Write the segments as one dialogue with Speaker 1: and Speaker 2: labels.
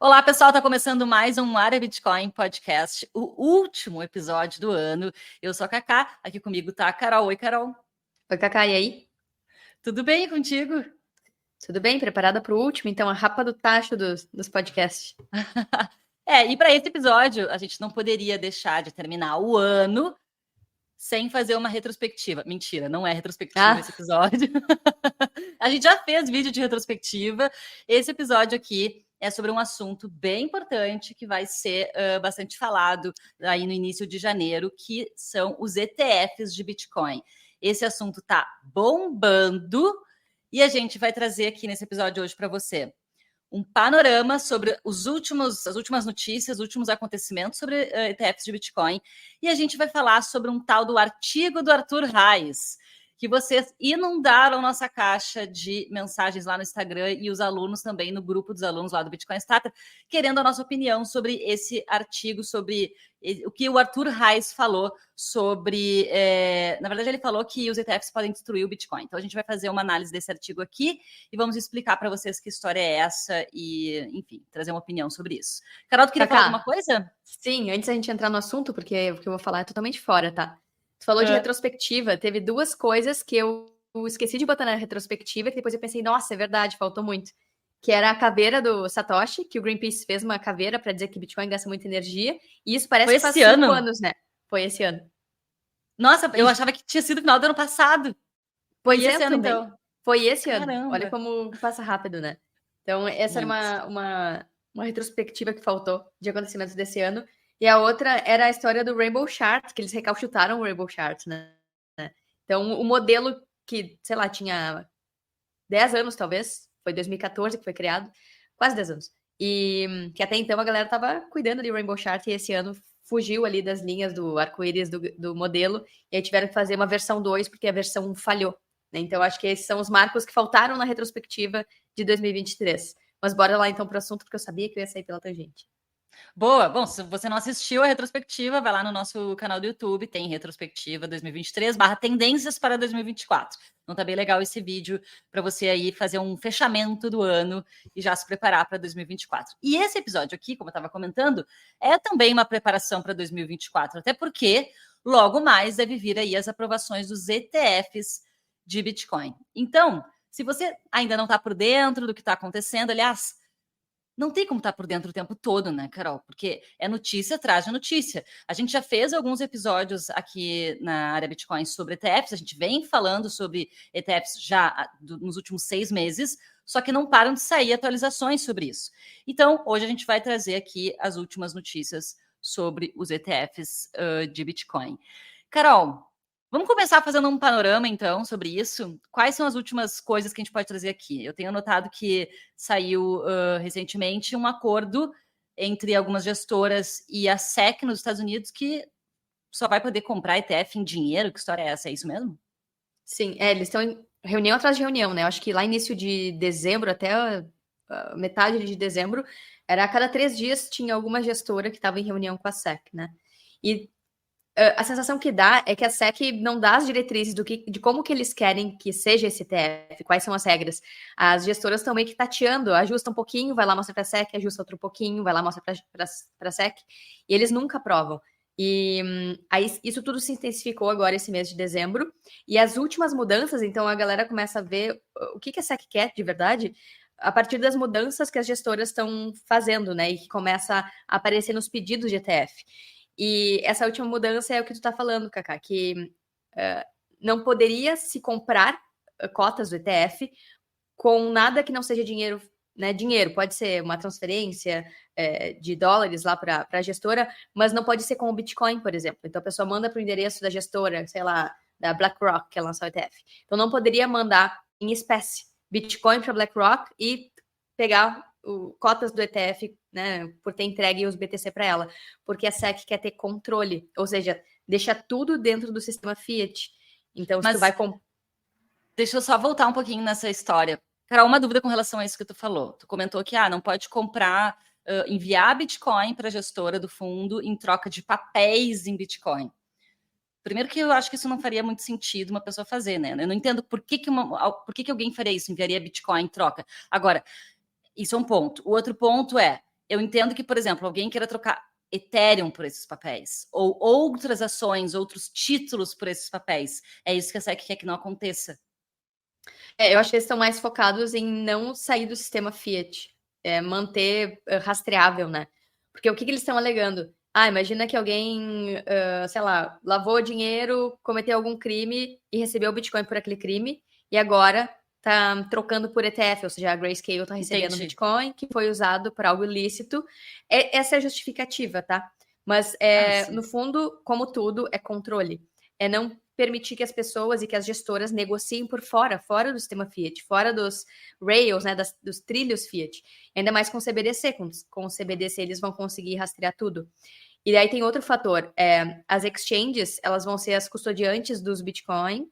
Speaker 1: Olá, pessoal, está começando mais um Área Bitcoin Podcast, o último episódio do ano. Eu sou a Cacá, aqui comigo está a Carol. Oi, Carol.
Speaker 2: Oi, Cacá, e aí?
Speaker 1: Tudo bem contigo?
Speaker 2: Tudo bem? Preparada para o último? Então, a rapa do tacho dos podcasts.
Speaker 1: E para esse episódio, a gente não poderia deixar de terminar o ano sem fazer uma retrospectiva. Mentira, não é retrospectiva esse episódio. A gente já fez vídeo de retrospectiva. Esse episódio aqui é sobre um assunto bem importante que vai ser bastante falado aí no início de janeiro, que são os ETFs de Bitcoin. Esse assunto está bombando e a gente vai trazer aqui nesse episódio hoje para você um panorama sobre as últimas notícias, os últimos acontecimentos sobre ETFs de Bitcoin. E a gente vai falar sobre um tal do artigo do Arthur Reis, que vocês inundaram nossa caixa de mensagens lá no Instagram e os alunos também no grupo dos alunos lá do Bitcoin Starter, querendo a nossa opinião sobre esse artigo, sobre o que o Arthur Reis falou sobre... na verdade, ele falou que os ETFs podem destruir o Bitcoin. Então, a gente vai fazer uma análise desse artigo aqui e vamos explicar para vocês que história é essa e, enfim, trazer uma opinião sobre isso. Carol, tu queria falar alguma coisa?
Speaker 2: Sim, antes da gente entrar no assunto, porque o que eu vou falar é totalmente fora, tá? Tu falou de retrospectiva, teve duas coisas que eu esqueci de botar na retrospectiva, que depois eu pensei, nossa, é verdade, faltou muito. Que era a caveira do Satoshi, que o Greenpeace fez uma caveira para dizer que Bitcoin gasta muita energia, e isso parece que faz 5 anos, né? Foi esse ano.
Speaker 1: Nossa, eu achava que tinha sido no final do ano passado.
Speaker 2: Pois é, também. Então. Foi esse ano. Olha como passa rápido, né? Então, essa era uma retrospectiva que faltou de acontecimentos desse ano. E a outra era a história do Rainbow Chart, que eles recauchutaram o Rainbow Chart, né? Então, o modelo que, sei lá, tinha 10 anos, talvez, foi 2014 que foi criado, quase 10 anos. E que até então a galera tava cuidando de Rainbow Chart e esse ano fugiu ali das linhas do arco-íris do modelo e aí tiveram que fazer uma versão 2 porque a versão 1 falhou. Né? Então, acho que esses são os marcos que faltaram na retrospectiva de 2023. Mas bora lá então para o assunto, porque eu sabia que eu ia sair pela tangente.
Speaker 1: Boa! Bom, se você não assistiu a retrospectiva, vai lá no nosso canal do YouTube, tem retrospectiva 2023/tendências para 2024. Então tá bem legal esse vídeo para você aí fazer um fechamento do ano e já se preparar para 2024. E esse episódio aqui, como eu estava comentando, é também uma preparação para 2024, até porque logo mais deve vir aí as aprovações dos ETFs de Bitcoin. Então, se você ainda não está por dentro do que está acontecendo, aliás, não tem como estar por dentro o tempo todo, né, Carol? Porque é notícia atrás de notícia. A gente já fez alguns episódios aqui na área Bitcoin sobre ETFs, a gente vem falando sobre ETFs já nos últimos 6 meses, só que não param de sair atualizações sobre isso. Então, hoje a gente vai trazer aqui as últimas notícias sobre os ETFs de Bitcoin. Carol, vamos começar fazendo um panorama, então, sobre isso. Quais são as últimas coisas que a gente pode trazer aqui? Eu tenho notado que saiu recentemente um acordo entre algumas gestoras e a SEC nos Estados Unidos que só vai poder comprar ETF em dinheiro. Que história é essa? É isso mesmo?
Speaker 2: Sim, eles estão em reunião atrás de reunião, né? Eu acho que lá início de dezembro, até metade de dezembro, era a cada 3 dias tinha alguma gestora que estava em reunião com a SEC, né? E a sensação que dá é que a SEC não dá as diretrizes de como que eles querem que seja esse ETF, quais são as regras. As gestoras estão meio que tateando, ajusta um pouquinho, vai lá, mostra para a SEC, ajusta outro pouquinho, vai lá, mostra para a SEC, e eles nunca aprovam. E aí isso tudo se intensificou agora esse mês de dezembro, e as últimas mudanças, então a galera começa a ver o que a SEC quer de verdade, a partir das mudanças que as gestoras estão fazendo, né, e que começa a aparecer nos pedidos de ETF. E essa última mudança é o que tu tá falando, Cacá, que não poderia se comprar cotas do ETF com nada que não seja dinheiro, né? Dinheiro pode ser uma transferência de dólares lá para a gestora, mas não pode ser com o Bitcoin, por exemplo. Então a pessoa manda para o endereço da gestora, sei lá, da BlackRock, que lançou o ETF. Então não poderia mandar em espécie Bitcoin para BlackRock e pegar cotas do ETF, né, por ter entregue os BTC para ela, porque a SEC quer ter controle, ou seja, deixa tudo dentro do sistema Fiat. Então, se tu vai...
Speaker 1: Deixa eu só voltar um pouquinho nessa história. Carol, uma dúvida com relação a isso que tu falou. Tu comentou que não pode comprar, enviar Bitcoin para a gestora do fundo em troca de papéis em Bitcoin. Primeiro que eu acho que isso não faria muito sentido uma pessoa fazer, né? Eu não entendo por que alguém faria isso, enviaria Bitcoin em troca. Agora, isso é um ponto. O outro ponto é, eu entendo que, por exemplo, alguém queira trocar Ethereum por esses papéis, ou outras ações, outros títulos por esses papéis. É isso que a SEC quer que não aconteça.
Speaker 2: Eu acho que eles estão mais focados em não sair do sistema fiat, manter rastreável, né? Porque o que eles estão alegando? Imagina que alguém, sei lá, lavou dinheiro, cometeu algum crime e recebeu o Bitcoin por aquele crime, e agora tá trocando por ETF, ou seja, a Grayscale tá recebendo Bitcoin que foi usado para algo ilícito. Essa é a justificativa, tá? Mas, no fundo, como tudo, é controle. É não permitir que as pessoas e que as gestoras negociem por fora do sistema Fiat, fora dos rails, né, dos trilhos Fiat. Ainda mais com o CBDC. Com o CBDC eles vão conseguir rastrear tudo. E daí tem outro fator. As exchanges, elas vão ser as custodiantes dos Bitcoin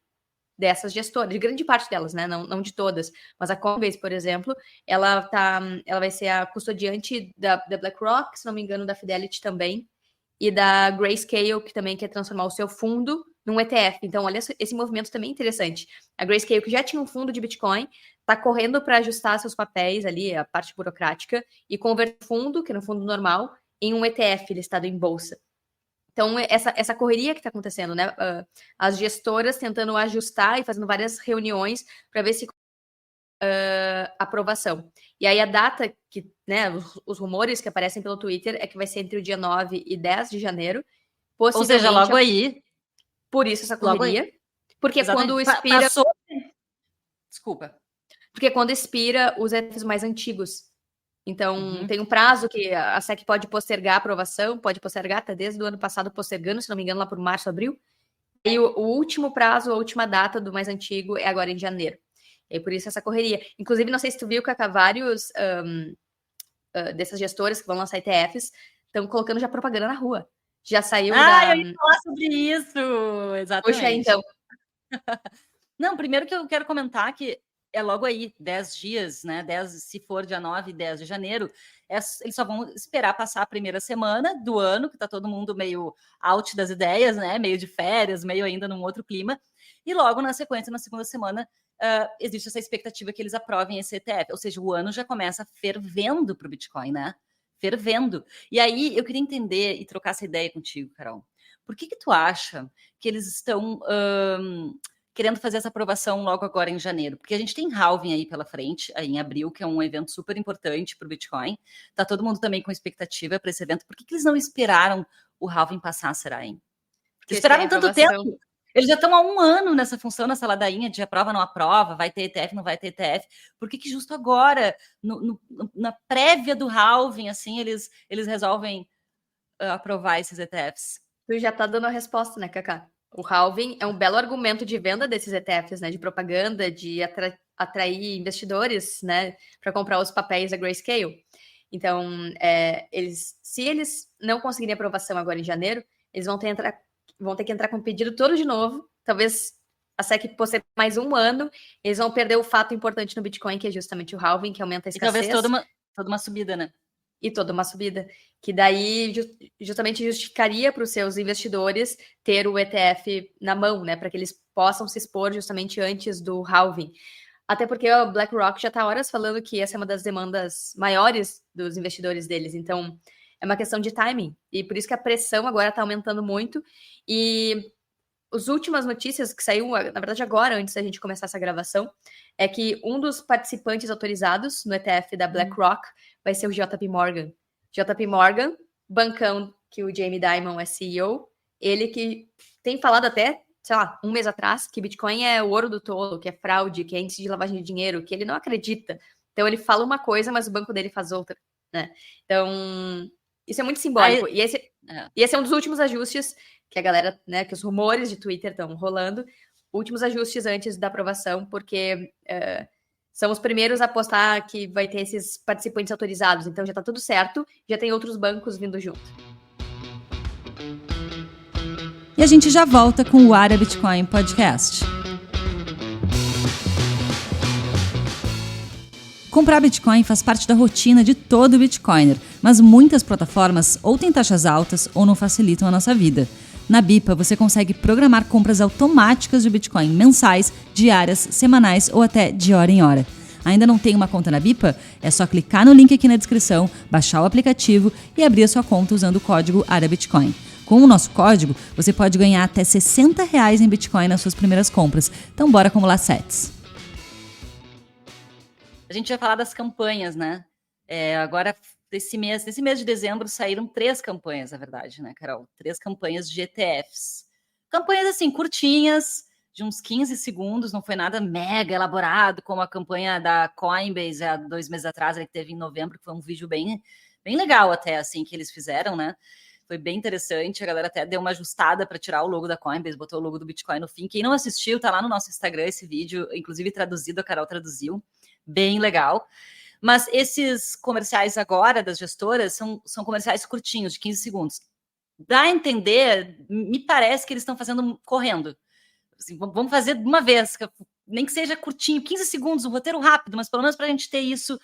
Speaker 2: dessas gestoras, de grande parte delas, né? Não de todas. Mas a Coinbase, por exemplo, ela vai ser a custodiante da BlackRock, se não me engano, da Fidelity também, e da Grayscale, que também quer transformar o seu fundo num ETF. Então, olha, esse movimento também é interessante. A Grayscale, que já tinha um fundo de Bitcoin, está correndo para ajustar seus papéis ali, a parte burocrática, e converter o fundo, que é no fundo normal, em um ETF listado em bolsa. Então, essa correria que está acontecendo, né? As gestoras tentando ajustar e fazendo várias reuniões para ver se aprovação. E aí a data que, né, os rumores que aparecem pelo Twitter é que vai ser entre o dia 9 e 10 de janeiro.
Speaker 1: Ou seja, logo aí.
Speaker 2: Por isso essa correria. Porque quando expira...
Speaker 1: Desculpa.
Speaker 2: Porque quando expira os ETFs mais antigos. Então, tem um prazo que a SEC pode postergar a aprovação, pode postergar até desde o ano passado postergando, se não me engano, lá por março, abril. E o último prazo, a última data do mais antigo é agora em janeiro. E por isso essa correria. Inclusive, não sei se tu viu, Cacá, vários dessas gestoras que vão lançar ETFs estão colocando já propaganda na rua. Já saiu
Speaker 1: eu ia falar sobre isso! Exatamente.
Speaker 2: Puxa, então.
Speaker 1: Não, primeiro que eu quero comentar que é logo aí, 10 dias, né? 10, se for dia 9 e 10 de janeiro, eles só vão esperar passar a primeira semana do ano, que tá todo mundo meio out das ideias, né? Meio de férias, meio ainda num outro clima. E logo na sequência, na segunda semana, existe essa expectativa que eles aprovem esse ETF. Ou seja, o ano já começa fervendo para o Bitcoin, né? Fervendo. E aí, eu queria entender e trocar essa ideia contigo, Carol. Por que tu acha que eles estão querendo fazer essa aprovação logo agora em janeiro? Porque a gente tem halving aí pela frente, aí em abril, que é um evento super importante para o Bitcoin. Tá todo mundo também com expectativa para esse evento. Por que eles não esperaram o halving passar, será, hein? Porque esperaram tanto tempo. Eles já estão há 1 ano nessa função, nessa ladainha de aprova, não aprova, vai ter ETF, não vai ter ETF. Por que justo agora, na prévia do halving, assim, eles resolvem aprovar esses ETFs?
Speaker 2: Tu já tá dando a resposta, né, Cacá? O halving é um belo argumento de venda desses ETFs, né, de propaganda, de atrair investidores, né, para comprar os papéis da Grayscale. Então, se eles não conseguirem aprovação agora em janeiro, eles vão ter que entrar com o pedido todo de novo. Talvez a SEC postergue mais 1 ano, eles vão perder o fato importante no Bitcoin, que é justamente o halving, que aumenta a escassez.
Speaker 1: E talvez toda uma subida, né?
Speaker 2: E toda uma subida, que daí justamente justificaria para os seus investidores ter o ETF na mão, né, para que eles possam se expor justamente antes do halving. Até porque o BlackRock já está horas falando que essa é uma das demandas maiores dos investidores deles, então é uma questão de timing, e por isso que a pressão agora está aumentando muito, e as últimas notícias que saiu, na verdade agora, antes da gente começar essa gravação, é que um dos participantes autorizados no ETF da BlackRock vai ser o JP Morgan. JP Morgan, bancão que o Jamie Dimon é CEO, ele que tem falado até, sei lá, 1 mês atrás, que Bitcoin é o ouro do tolo, que é fraude, que é índice de lavagem de dinheiro, que ele não acredita. Então ele fala uma coisa, mas o banco dele faz outra, né? Então, isso é muito simbólico. E esse é um dos últimos ajustes que a galera, né, que os rumores de Twitter estão rolando, últimos ajustes antes da aprovação, porque são os primeiros a postar que vai ter esses participantes autorizados. Então já tá tudo certo, já tem outros bancos vindo junto.
Speaker 3: E a gente já volta com o Área Bitcoin Podcast. Comprar Bitcoin faz parte da rotina de todo Bitcoiner, mas muitas plataformas ou têm taxas altas ou não facilitam a nossa vida. Na Bipa, você consegue programar compras automáticas de Bitcoin mensais, diárias, semanais ou até de hora em hora. Ainda não tem uma conta na Bipa? É só clicar no link aqui na descrição, baixar o aplicativo e abrir a sua conta usando o código ARABITCOIN. Com o nosso código, você pode ganhar até R$60 em Bitcoin nas suas primeiras compras. Então bora acumular sats.
Speaker 1: A gente vai falar das campanhas, né? Agora, nesse mês de dezembro, saíram 3 campanhas, na verdade, né, Carol? 3 campanhas de ETFs. Campanhas, assim, curtinhas, de uns 15 segundos, não foi nada mega elaborado, como a campanha da Coinbase há 2 meses atrás, que teve em novembro, que foi um vídeo bem legal até, assim, que eles fizeram, né? Foi bem interessante, a galera até deu uma ajustada para tirar o logo da Coinbase, botou o logo do Bitcoin no fim. Quem não assistiu, tá lá no nosso Instagram esse vídeo, inclusive traduzido, a Carol traduziu, bem legal. Mas esses comerciais agora das gestoras são comerciais curtinhos, de 15 segundos. Dá a entender, me parece que eles estão fazendo correndo. Assim, vamos fazer de uma vez, nem que seja curtinho, 15 segundos, um roteiro rápido, mas pelo menos para a gente ter isso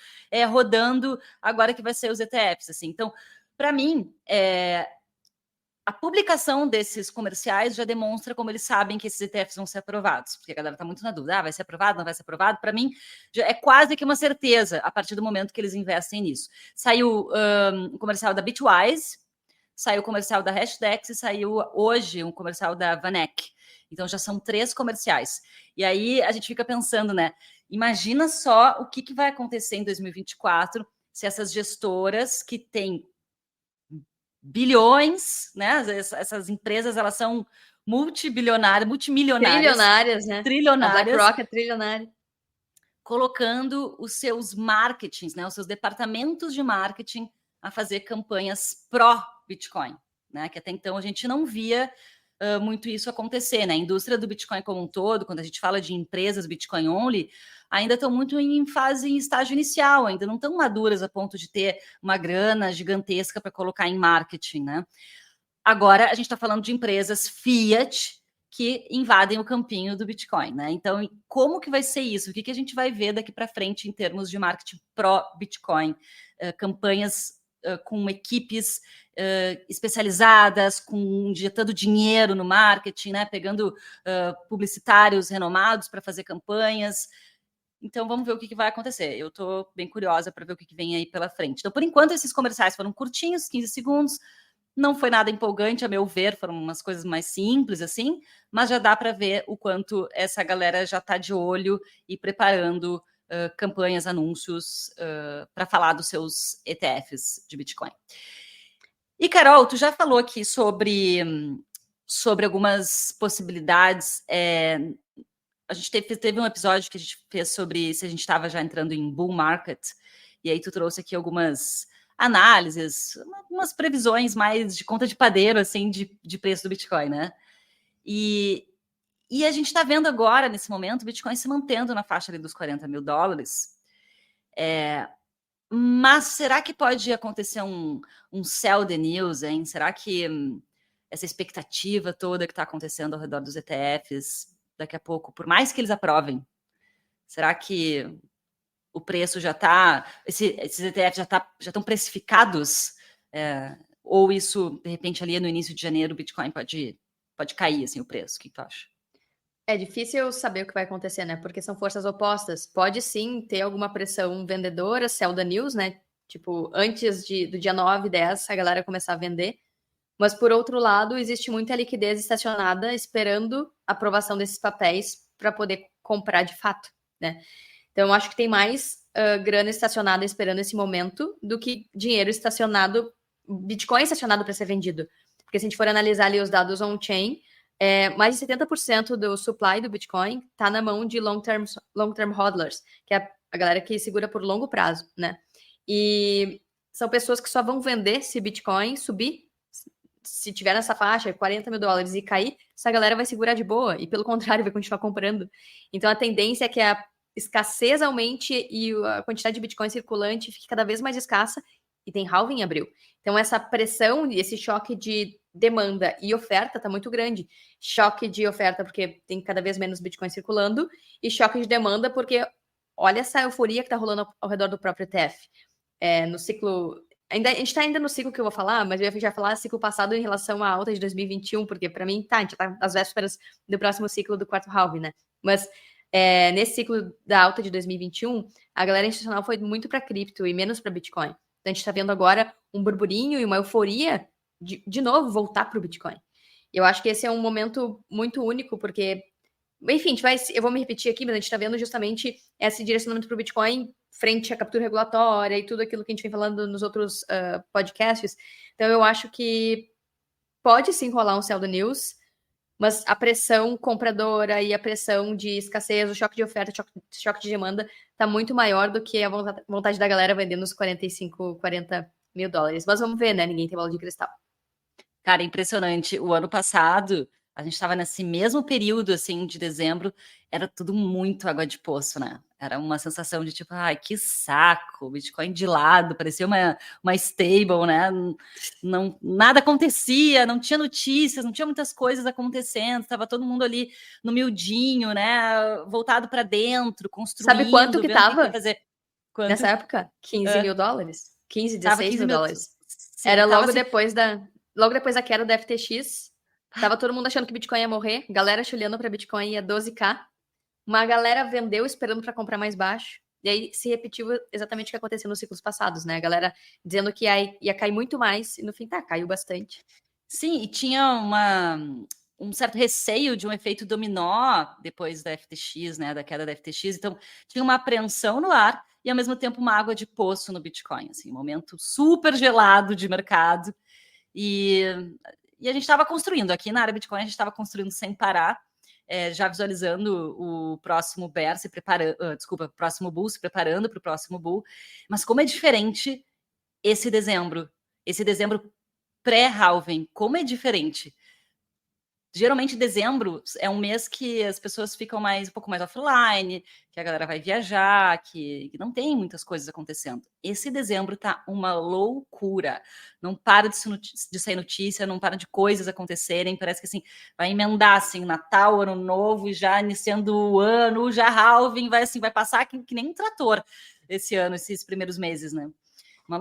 Speaker 1: rodando agora que vai ser os ETFs. Assim. Então, para mim, a publicação desses comerciais já demonstra como eles sabem que esses ETFs vão ser aprovados, porque a galera está muito na dúvida, vai ser aprovado, não vai ser aprovado? Para mim, já é quase que uma certeza a partir do momento que eles investem nisso. Saiu um comercial da Bitwise, saiu o comercial da Hashdex e saiu hoje um comercial da Vanek. Então, já são 3 comerciais. E aí, a gente fica pensando, né? Imagina só o que vai acontecer em 2024 se essas gestoras que têm bilhões, né? Essas empresas, elas são multimilionárias,
Speaker 2: Trilionárias, né?
Speaker 1: Trilionárias.
Speaker 2: A BlackRock é trilionária.
Speaker 1: Colocando os seus marketings, né? Os seus departamentos de marketing a fazer campanhas pró-Bitcoin, né? Que até então a gente não via muito isso acontecer, né? A indústria do Bitcoin como um todo, quando a gente fala de empresas Bitcoin only, ainda estão muito em estágio inicial, ainda não estão maduras a ponto de ter uma grana gigantesca para colocar em marketing, né? Agora a gente está falando de empresas fiat que invadem o campinho do Bitcoin, né? Então, como que vai ser isso? O que a gente vai ver daqui para frente em termos de marketing pró-Bitcoin? Campanhas com equipes especializadas, injetando dinheiro no marketing, né? Pegando publicitários renomados para fazer campanhas. Então, vamos ver o que vai acontecer. Eu estou bem curiosa para ver o que vem aí pela frente. Então, por enquanto, esses comerciais foram curtinhos, 15 segundos. Não foi nada empolgante, a meu ver, foram umas coisas mais simples, assim, mas já dá para ver o quanto essa galera já está de olho e preparando campanhas, anúncios para falar dos seus ETFs de Bitcoin. E, Carol, tu já falou aqui sobre algumas possibilidades. A gente teve um episódio que a gente fez sobre se a gente estava já entrando em bull market, e aí tu trouxe aqui algumas análises, umas previsões mais de conta de padeiro, assim, de preço do Bitcoin, né? E a gente está vendo agora, nesse momento, o Bitcoin se mantendo na faixa ali dos $40 mil. Mas será que pode acontecer um sell the news, hein? Será que essa expectativa toda que está acontecendo ao redor dos ETFs, daqui a pouco, por mais que eles aprovem, será que o preço já está, esses ETFs já estão precificados? Ou isso, de repente, ali no início de janeiro, o Bitcoin pode cair, assim, o preço? O que tu acha?
Speaker 2: É difícil saber o que vai acontecer, né? Porque são forças opostas. Pode sim ter alguma pressão vendedora, sell the news, né? Tipo, antes do dia 9, 10, a galera começar a vender. Mas, por outro lado, existe muita liquidez estacionada esperando a aprovação desses papéis para poder comprar de fato, né? Então, eu acho que tem mais grana estacionada esperando esse momento do que dinheiro estacionado, Bitcoin estacionado para ser vendido. Porque se a gente for analisar ali os dados on-chain, mais de 70% do supply do Bitcoin está na mão de long-term hodlers, que é a galera que segura por longo prazo, né? E são pessoas que só vão vender se Bitcoin subir. Se tiver nessa faixa, $40 mil e cair, essa galera vai segurar de boa e, pelo contrário, vai continuar comprando. Então, a tendência é que a escassez aumente e a quantidade de Bitcoin circulante fique cada vez mais escassa, e tem halving em abril. Então, essa pressão e esse choque de demanda e oferta está muito grande. Choque de oferta porque tem cada vez menos Bitcoin circulando, e choque de demanda porque olha essa euforia que está rolando ao redor do próprio ETF. No ciclo... a gente está ainda no ciclo que eu vou falar, mas eu já falar ciclo passado em relação à alta de 2021, porque para mim, a gente está às vésperas do próximo ciclo do quarto halving, né? Mas nesse ciclo da alta de 2021, a galera institucional foi muito para cripto e menos para Bitcoin. Então, a gente está vendo agora um burburinho e uma euforia de novo voltar para o Bitcoin. Eu acho que esse é um momento muito único, porque, enfim, eu vou me repetir aqui, mas a gente está vendo justamente esse direcionamento para o Bitcoin frente à captura regulatória e tudo aquilo que a gente vem falando nos outros podcasts. Então, eu acho que pode sim rolar um sell the news, mas a pressão compradora e a pressão de escassez, o choque de oferta, choque de demanda, está muito maior do que a vontade da galera vendendo os 45, 40 mil dólares. Mas vamos ver, né? Ninguém tem bola de cristal.
Speaker 1: Cara, impressionante. O ano passado, a gente estava nesse mesmo período, assim, de dezembro, era tudo muito água de poço, né? Era uma sensação de tipo, ai, que saco, Bitcoin de lado, parecia uma stable, né? Não, nada acontecia, não tinha notícias, não tinha muitas coisas acontecendo, estava todo mundo ali no miudinho, né? Voltado para dentro, construindo.
Speaker 2: Sabe quanto que
Speaker 1: vendo o que
Speaker 2: tava?
Speaker 1: ia fazer. Quanto?
Speaker 2: Nessa época? 15 mil dólares? 15,
Speaker 1: Tava
Speaker 2: 16 mil dólares.
Speaker 1: Sim,
Speaker 2: Era
Speaker 1: tava
Speaker 2: logo
Speaker 1: assim,
Speaker 2: depois da queda do FTX. Tava todo mundo achando que Bitcoin ia morrer. Galera chulhando para Bitcoin ia 12K. Uma galera vendeu esperando para comprar mais baixo. E aí se repetiu exatamente o que aconteceu nos ciclos passados, né? A galera dizendo que ia cair muito mais. E no fim, caiu bastante.
Speaker 1: Sim, e tinha um certo receio de um efeito dominó depois da FTX, né? Da queda da FTX. Então, tinha uma apreensão no ar e, ao mesmo tempo, uma água de poço no Bitcoin. Assim, um momento super gelado de mercado. E a gente estava construindo. Aqui na área Bitcoin, a gente estava construindo sem parar. Já visualizando o próximo bear se preparando, próximo bull se preparando para o próximo bull. Mas como é diferente esse dezembro pré-halving, como é diferente. Geralmente dezembro é um mês que as pessoas ficam um pouco mais offline, que a galera vai viajar, que não tem muitas coisas acontecendo. Esse dezembro tá uma loucura. Não para de sair notícia, não para de coisas acontecerem. Parece que assim, vai emendar assim, Natal, Ano Novo, já iniciando o ano, já halving, vai passar que nem um trator esse ano, esses primeiros meses, né?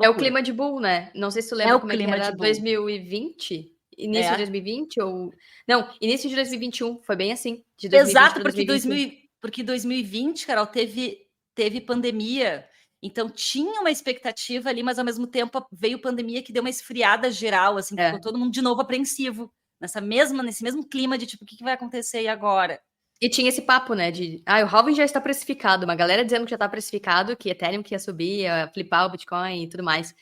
Speaker 2: É o clima de bull, né? Não sei se tu lembra como é que era 2020. Início de 2020 ou... Não, início de 2021. Foi bem assim. De 2020
Speaker 1: Exato,
Speaker 2: para
Speaker 1: porque
Speaker 2: 2021.
Speaker 1: porque 2020, Carol, teve pandemia. Então tinha uma expectativa ali, mas ao mesmo tempo veio pandemia que deu uma esfriada geral, assim, ficou todo mundo de novo apreensivo. Nesse mesmo clima de tipo, o que vai acontecer e agora?
Speaker 2: E tinha esse papo, né, o halving já está precificado, uma galera dizendo que já está precificado, que Ethereum que ia subir, ia flipar o Bitcoin e tudo mais.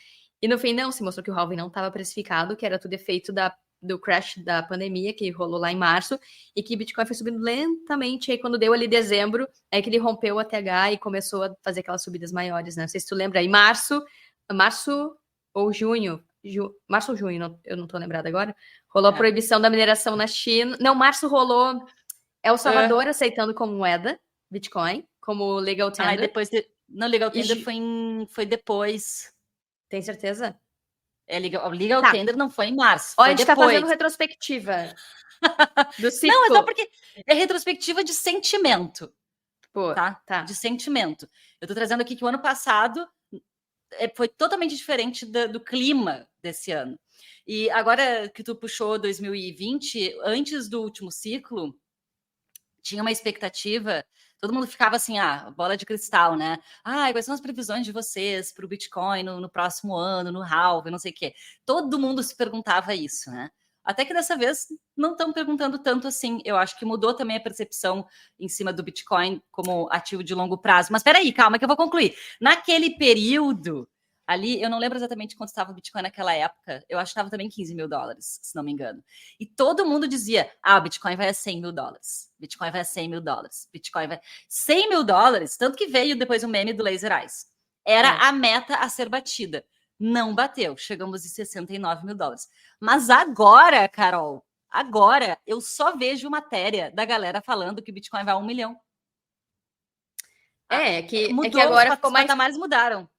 Speaker 2: E no fim, não, se mostrou que o halving não estava precificado, que era tudo efeito do crash da pandemia, que rolou lá em março, e que Bitcoin foi subindo lentamente, aí quando deu ali dezembro, é que ele rompeu o ATH e começou a fazer aquelas subidas maiores, né? Não sei se tu lembra, aí março ou junho, março ou junho, eu não tô lembrada agora, rolou a proibição da mineração na China. Não, março rolou... El Salvador aceitando como moeda Bitcoin, como legal tender.
Speaker 1: Depois não, legal tender foi depois.
Speaker 2: Tem certeza?
Speaker 1: Legal tender não foi em março.
Speaker 2: Ó,
Speaker 1: foi
Speaker 2: a gente
Speaker 1: depois.
Speaker 2: tá fazendo retrospectiva do ciclo.
Speaker 1: Não, é só porque é retrospectiva de sentimento.
Speaker 2: Pô,
Speaker 1: tá? De sentimento. Eu tô trazendo aqui que o ano passado foi totalmente diferente do clima desse ano. E agora que tu puxou 2020, antes do último ciclo, tinha uma expectativa, todo mundo ficava assim, bola de cristal, né? Quais são as previsões de vocês para o Bitcoin no próximo ano, no halving, não sei o quê. Todo mundo se perguntava isso, né? Até que dessa vez não estão perguntando tanto assim. Eu acho que mudou também a percepção em cima do Bitcoin como ativo de longo prazo. Mas espera aí, calma que eu vou concluir. Naquele período ali, eu não lembro exatamente quanto estava o Bitcoin naquela época. Eu acho que estava também 15 mil dólares, se não me engano. E todo mundo dizia, o Bitcoin vai a 100 mil dólares. Bitcoin vai a 100 mil dólares. Bitcoin vai... 100 mil dólares, tanto que veio depois o meme do Laser Eyes. Era a meta a ser batida. Não bateu. Chegamos em 69 mil dólares. Mas agora, Carol, eu só vejo matéria da galera falando que o Bitcoin vai a 1 milhão.
Speaker 2: Que agora ficou mais...
Speaker 1: Os patamares mudaram.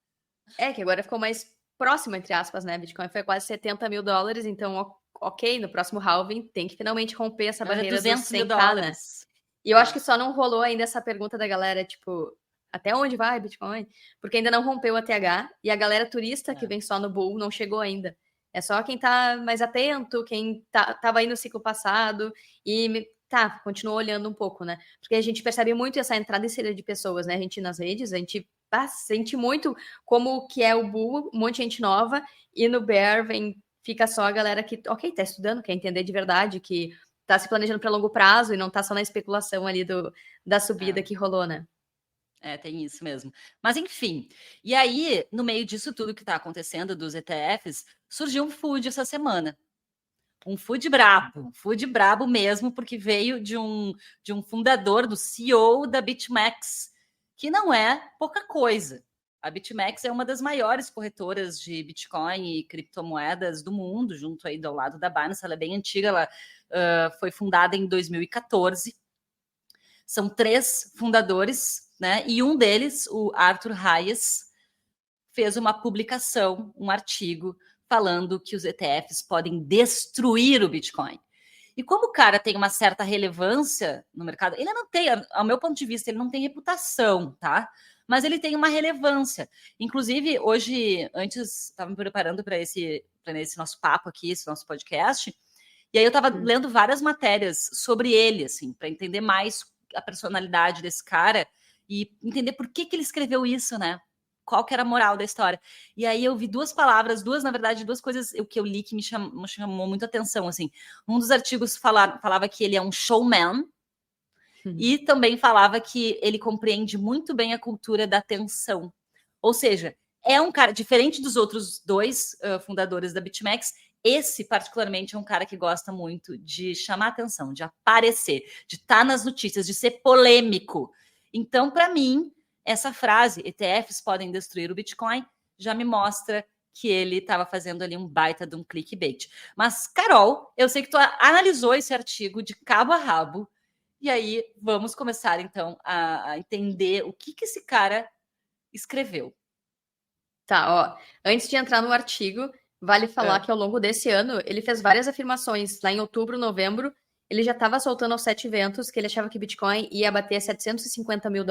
Speaker 2: Que agora ficou mais próximo, entre aspas, né? Bitcoin foi quase 70 mil dólares, então, ok, no próximo halving tem que finalmente romper essa barreira dos 100K, mil dólares. Né? E eu acho que só não rolou ainda essa pergunta da galera, tipo, até onde vai Bitcoin? Porque ainda não rompeu o ATH e a galera turista que vem só no bull não chegou ainda. É só quem tá mais atento, quem tava aí no ciclo passado. E continuou olhando um pouco, né? Porque a gente percebe muito essa entrada e saída de pessoas, né? A gente nas redes, a gente sente muito como que é o Bull, um monte de gente nova, e no Bear fica só a galera que, ok, tá estudando, quer entender de verdade, que tá se planejando para longo prazo e não tá só na especulação ali da subida que rolou, né?
Speaker 1: Tem isso mesmo. Mas enfim, e aí, no meio disso tudo que está acontecendo dos ETFs, surgiu um FUD essa semana. Um FUD brabo mesmo, porque veio de um fundador, do CEO da BitMEX, que não é pouca coisa. A BitMEX é uma das maiores corretoras de Bitcoin e criptomoedas do mundo, junto aí ao lado da Binance. Ela é bem antiga, ela foi fundada em 2014. São 3 fundadores, né? E um deles, o Arthur Hayes, fez uma publicação, um artigo, falando que os ETFs podem destruir o Bitcoin. E como o cara tem uma certa relevância no mercado, ele não tem, ao meu ponto de vista, ele não tem reputação, tá? Mas ele tem uma relevância. Inclusive, hoje, antes, estava me preparando para esse nosso papo aqui, esse nosso podcast, e aí eu estava lendo várias matérias sobre ele, assim, para entender mais a personalidade desse cara e entender por que ele escreveu isso, né? Qual que era a moral da história. E aí eu vi duas coisas que eu li que me chamou muito a atenção, assim. Um dos artigos falava que ele é um showman e também falava que ele compreende muito bem a cultura da atenção. Ou seja, é um cara, diferente dos outros 2 fundadores da BitMEX, esse, particularmente, é um cara que gosta muito de chamar atenção, de aparecer, de estar nas notícias, de ser polêmico. Então, para mim, essa frase, ETFs podem destruir o Bitcoin, já me mostra que ele estava fazendo ali um baita de um clickbait. Mas, Carol, eu sei que tu analisou esse artigo de cabo a rabo, e aí vamos começar, então, a entender o que esse cara escreveu.
Speaker 2: Tá, ó. Antes de entrar no artigo, vale falar que ao longo desse ano ele fez várias afirmações. Lá em outubro, novembro, ele já estava soltando aos 7 ventos que ele achava que Bitcoin ia bater $750 mil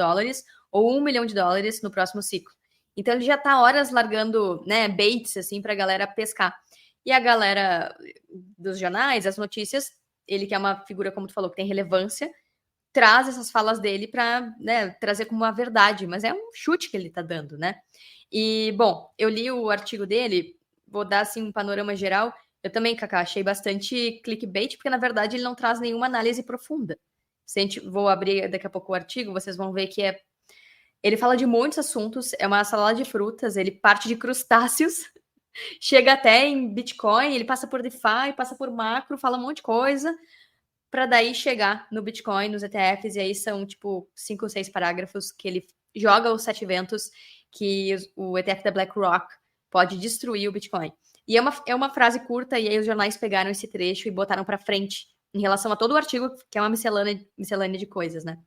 Speaker 2: ou $1 milhão no próximo ciclo. Então ele já tá horas largando, né, baits assim pra galera pescar. E a galera dos jornais, as notícias, ele que é uma figura, como tu falou, que tem relevância, traz essas falas dele para, né, trazer como uma verdade, mas é um chute que ele tá dando, né? E, bom, eu li o artigo dele, vou dar, assim, um panorama geral. Eu também, Cacá, achei bastante clickbait, porque, na verdade, ele não traz nenhuma análise profunda. Vou abrir daqui a pouco o artigo, vocês vão ver que ele fala de muitos assuntos, é uma salada de frutas, ele parte de crustáceos, chega até em Bitcoin, ele passa por DeFi, passa por macro, fala um monte de coisa, para daí chegar no Bitcoin, nos ETFs, e aí são, tipo, 5 ou 6 parágrafos que ele joga os 7 ventos que o ETF da BlackRock pode destruir o Bitcoin. E é uma frase curta, e aí os jornais pegaram esse trecho e botaram para frente em relação a todo o artigo, que é uma miscelânea de coisas, né?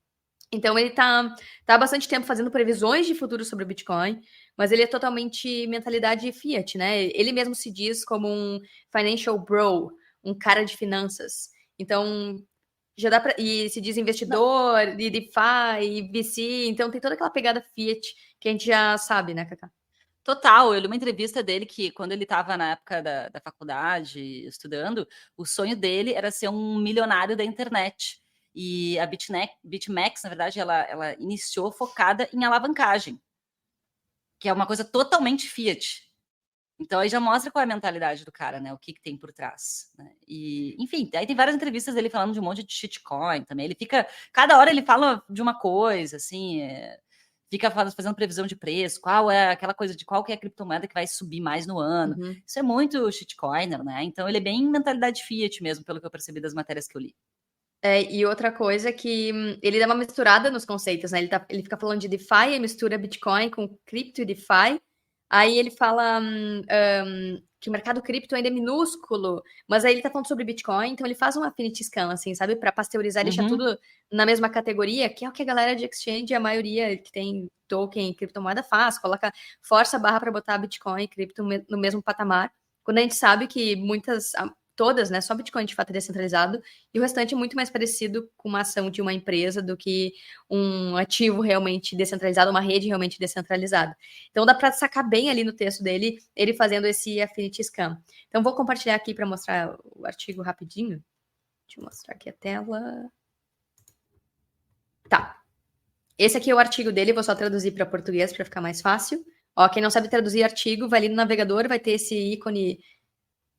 Speaker 2: Então ele tá há bastante tempo fazendo previsões de futuro sobre o Bitcoin, mas ele é totalmente mentalidade fiat, né? Ele mesmo se diz como um financial bro, um cara de finanças. Então, já dá para. E se diz investidor, e DeFi, e VC, então tem toda aquela pegada fiat que a gente já sabe, né, Cacá?
Speaker 1: Total, eu li uma entrevista dele que, quando ele estava na época da faculdade, estudando, o sonho dele era ser um milionário da internet. E a BitMEX, na verdade, ela iniciou focada em alavancagem, que é uma coisa totalmente fiat. Então aí já mostra qual é a mentalidade do cara, né? O que tem por trás, né? E, enfim, aí tem várias entrevistas dele falando de um monte de shitcoin também. Ele fica, cada hora ele fala de uma coisa, assim, fica fazendo previsão de preço, qual é aquela coisa de qual que é a criptomoeda que vai subir mais no ano. Isso é muito shitcoiner, né? Então ele é bem mentalidade fiat mesmo, pelo que eu percebi das matérias que eu li.
Speaker 2: E outra coisa que ele dá uma misturada nos conceitos, né? Ele fica falando de DeFi e mistura Bitcoin com cripto e DeFi. Aí ele fala que o mercado cripto ainda é minúsculo, mas aí ele tá falando sobre Bitcoin, então ele faz um affinity scan, assim, sabe? Para pasteurizar e deixar tudo na mesma categoria, que é o que a galera de exchange, a maioria que tem token, criptomoeda faz, força a barra para botar Bitcoin e cripto no mesmo patamar, quando a gente sabe que todas, né? Só Bitcoin de fato é descentralizado e o restante é muito mais parecido com uma ação de uma empresa do que um ativo realmente descentralizado, uma rede realmente descentralizada. Então dá para sacar bem ali no texto dele, ele fazendo esse affinity scan. Então vou compartilhar aqui para mostrar o artigo rapidinho. Deixa eu mostrar aqui a tela. Tá. Esse aqui é o artigo dele, vou só traduzir para português para ficar mais fácil. Ó, quem não sabe traduzir artigo, vai ali no navegador, vai ter esse ícone,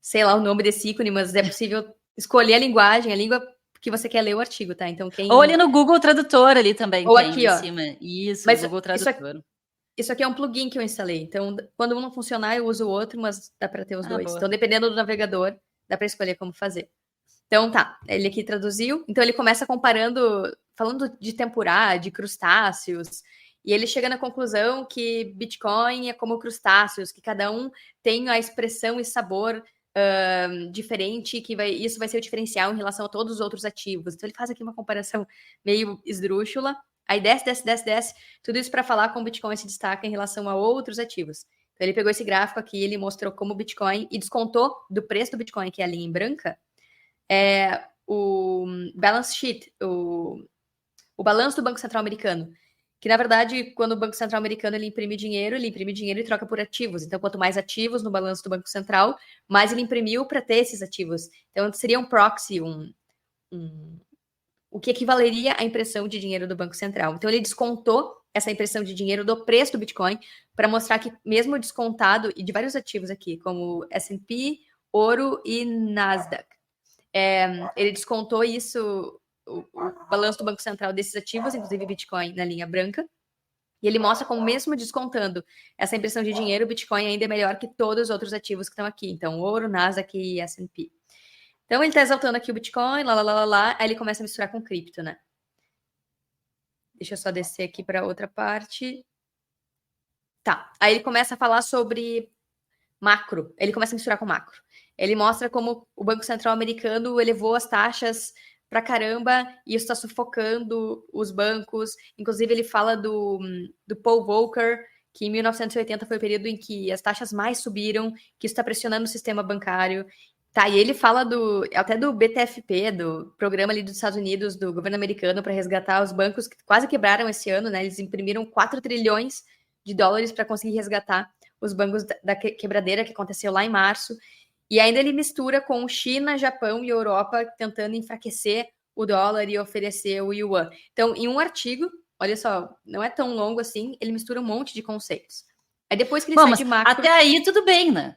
Speaker 2: sei lá o nome desse ícone, mas é possível escolher a linguagem, a língua que você quer ler o artigo, tá? Então quem...
Speaker 1: Ou ali no Google Tradutor ali também
Speaker 2: Ou
Speaker 1: tem
Speaker 2: aqui,
Speaker 1: em
Speaker 2: ó.
Speaker 1: cima. Isso,
Speaker 2: Mas
Speaker 1: Google Tradutor.
Speaker 2: Isso aqui é um plugin que eu instalei. Então, quando um não funcionar, eu uso o outro, mas dá para ter os dois.
Speaker 1: Boa.
Speaker 2: Então, dependendo do navegador, dá para escolher como fazer. Então, tá. Ele aqui traduziu. Então, ele começa comparando, falando de tempurá, de crustáceos. E ele chega na conclusão que Bitcoin é como crustáceos, que cada um tem a expressão e sabor diferente, que isso vai ser o diferencial em relação a todos os outros ativos. Então, ele faz aqui uma comparação meio esdrúxula. Aí desce. Tudo isso para falar como o Bitcoin se destaca em relação a outros ativos. Então, ele pegou esse gráfico aqui, ele mostrou como o Bitcoin, e descontou do preço do Bitcoin, que é a linha em branca, o balance sheet, o balanço do Banco Central americano. Que, na verdade, quando o Banco Central americano ele imprime dinheiro e troca por ativos. Então, quanto mais ativos no balanço do Banco Central, mais ele imprimiu para ter esses ativos. Então, seria um proxy, o que equivaleria à impressão de dinheiro do Banco Central. Então, ele descontou essa impressão de dinheiro do preço do Bitcoin para mostrar que, mesmo descontado, e de vários ativos aqui, como S&P, ouro e Nasdaq, ele descontou isso, o balanço do Banco Central desses ativos, inclusive Bitcoin na linha branca, e ele mostra como, mesmo descontando essa impressão de dinheiro, o Bitcoin ainda é melhor que todos os outros ativos que estão aqui. Então, ouro, Nasdaq e S&P. Então, ele está exaltando aqui o Bitcoin, aí ele começa a misturar com cripto, né? Deixa eu só descer aqui para outra parte. Tá, aí ele começa a falar sobre macro, ele começa a misturar com macro. Ele mostra como o Banco Central americano elevou as taxas pra caramba e isso está sufocando os bancos. Inclusive, ele fala do Paul Volcker, que em 1980 foi o período em que as taxas mais subiram, que isso está pressionando o sistema bancário. Tá, e ele fala até do BTFP, do programa ali dos Estados Unidos, do governo americano, para resgatar os bancos que quase quebraram esse ano, né? Eles imprimiram 4 trilhões de dólares para conseguir resgatar os bancos da quebradeira que aconteceu lá em março. E ainda ele mistura com China, Japão e Europa tentando enfraquecer o dólar e oferecer o yuan. Então, em um artigo, olha só, não é tão longo assim, ele mistura um monte de conceitos. Aí depois que ele sai de macro...
Speaker 1: Até aí tudo bem, né?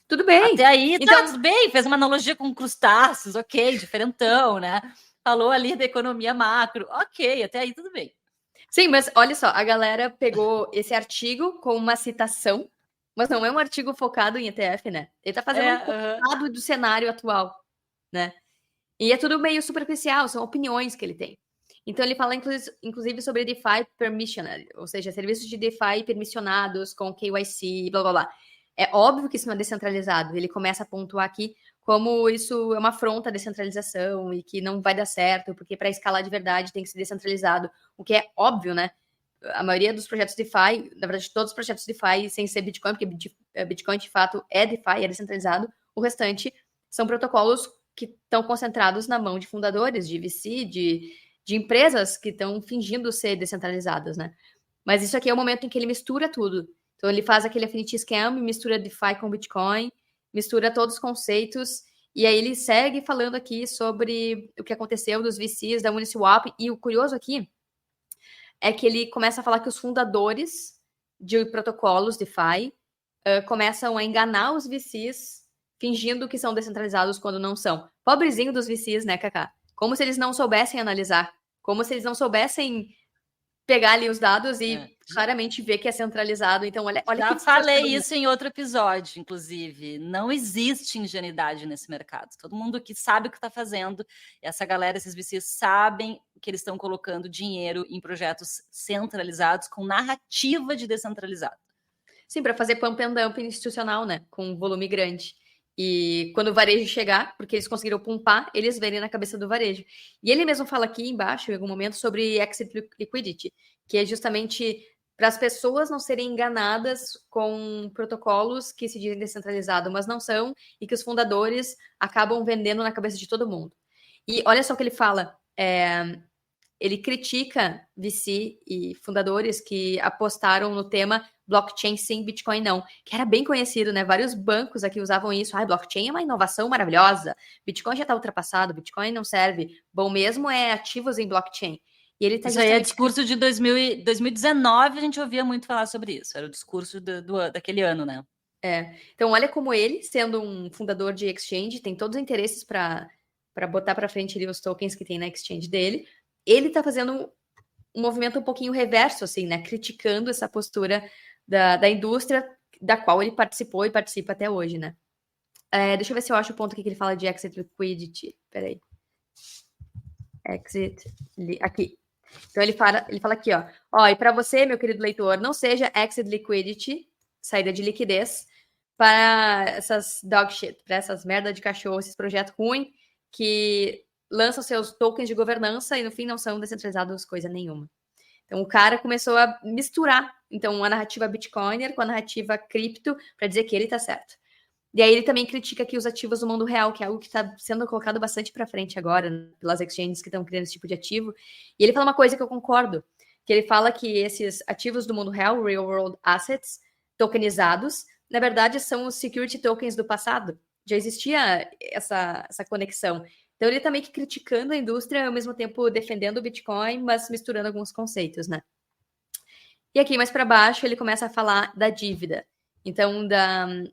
Speaker 2: Tudo bem.
Speaker 1: Até aí tá tudo bem, fez uma analogia com crustáceos, ok, diferentão, né? Falou ali da economia macro, ok, até aí tudo bem.
Speaker 2: Sim, mas olha só, a galera pegou esse artigo com uma citação, mas não é um artigo focado em ETF, né? Ele tá fazendo um compilado do cenário atual, né? E é tudo meio superficial, são opiniões que ele tem. Então ele fala, inclusive, sobre DeFi permissioned, ou seja, serviços de DeFi permissionados com KYC, blá, blá, blá. É óbvio que isso não é descentralizado. Ele começa a pontuar aqui como isso é uma afronta à descentralização e que não vai dar certo, porque para escalar de verdade tem que ser descentralizado, o que é óbvio, né? A maioria dos projetos DeFi, na verdade, todos os projetos DeFi, sem ser Bitcoin, porque Bitcoin, de fato, é DeFi, é descentralizado, o restante são protocolos que estão concentrados na mão de fundadores, de VC, de empresas que estão fingindo ser descentralizadas, né? Mas isso aqui é o momento em que ele mistura tudo. Então, ele faz aquele Affinity Scam, mistura DeFi com Bitcoin, mistura todos os conceitos, e aí ele segue falando aqui sobre o que aconteceu dos VCs da Uniswap, e o curioso aqui é que ele começa a falar que os fundadores de protocolos DeFi começam a enganar os VCs, fingindo que são descentralizados quando não são. Pobrezinho dos VCs, né, Cacá? Como se eles não soubessem analisar, como se eles não soubessem pegar ali os dados e claramente ver que é centralizado. Então, olha
Speaker 1: já falei isso em outro episódio, inclusive. Não existe ingenuidade nesse mercado. Todo mundo que sabe o que está fazendo, essa galera, esses VCs, sabem que eles estão colocando dinheiro em projetos centralizados com narrativa de descentralizado.
Speaker 2: Sim, para fazer pump and dump institucional, né? Com volume grande. E quando o varejo chegar, porque eles conseguiram pumpar, eles vendem na cabeça do varejo. E ele mesmo fala aqui embaixo, em algum momento, sobre exit liquidity, que é justamente para as pessoas não serem enganadas com protocolos que se dizem descentralizados, mas não são, e que os fundadores acabam vendendo na cabeça de todo mundo. E olha só o que ele fala. Ele critica VC e fundadores que apostaram no tema blockchain sim, Bitcoin não, que era bem conhecido, né? Vários bancos aqui usavam isso. Blockchain é uma inovação maravilhosa. Bitcoin já está ultrapassado, Bitcoin não serve. Bom mesmo é ativos em blockchain. E ele tá
Speaker 1: Isso aí é
Speaker 2: justamente...
Speaker 1: discurso de 2019, a gente ouvia muito falar sobre isso. Era o discurso daquele ano, né?
Speaker 2: Então, olha como ele, sendo um fundador de exchange, tem todos os interesses para botar para frente ali os tokens que tem na exchange dele. Ele tá fazendo um movimento um pouquinho reverso, assim, né? Criticando essa postura da indústria da qual ele participou e participa até hoje, né? Deixa eu ver se eu acho o ponto aqui que ele fala de exit liquidity. Peraí. Aqui. Então, ele fala aqui, ó. E para você, meu querido leitor, não seja exit liquidity, saída de liquidez, para essas dog shit, para essas merda de cachorro, esses projetos ruins que lançam seus tokens de governança e no fim não são descentralizados coisa nenhuma. Então o cara começou a misturar então a narrativa Bitcoiner com a narrativa cripto para dizer que ele tá certo. E aí ele também critica aqui os ativos do mundo real, que é algo que está sendo colocado bastante para frente agora, né, pelas exchanges que estão criando esse tipo de ativo. E ele fala uma coisa que eu concordo, que ele fala que esses ativos do mundo real, real world assets, tokenizados, na verdade são os security tokens do passado. Já existia essa conexão. Então ele está meio que criticando a indústria, ao mesmo tempo defendendo o Bitcoin, mas misturando alguns conceitos, né? E aqui mais para baixo ele começa a falar da dívida. Então,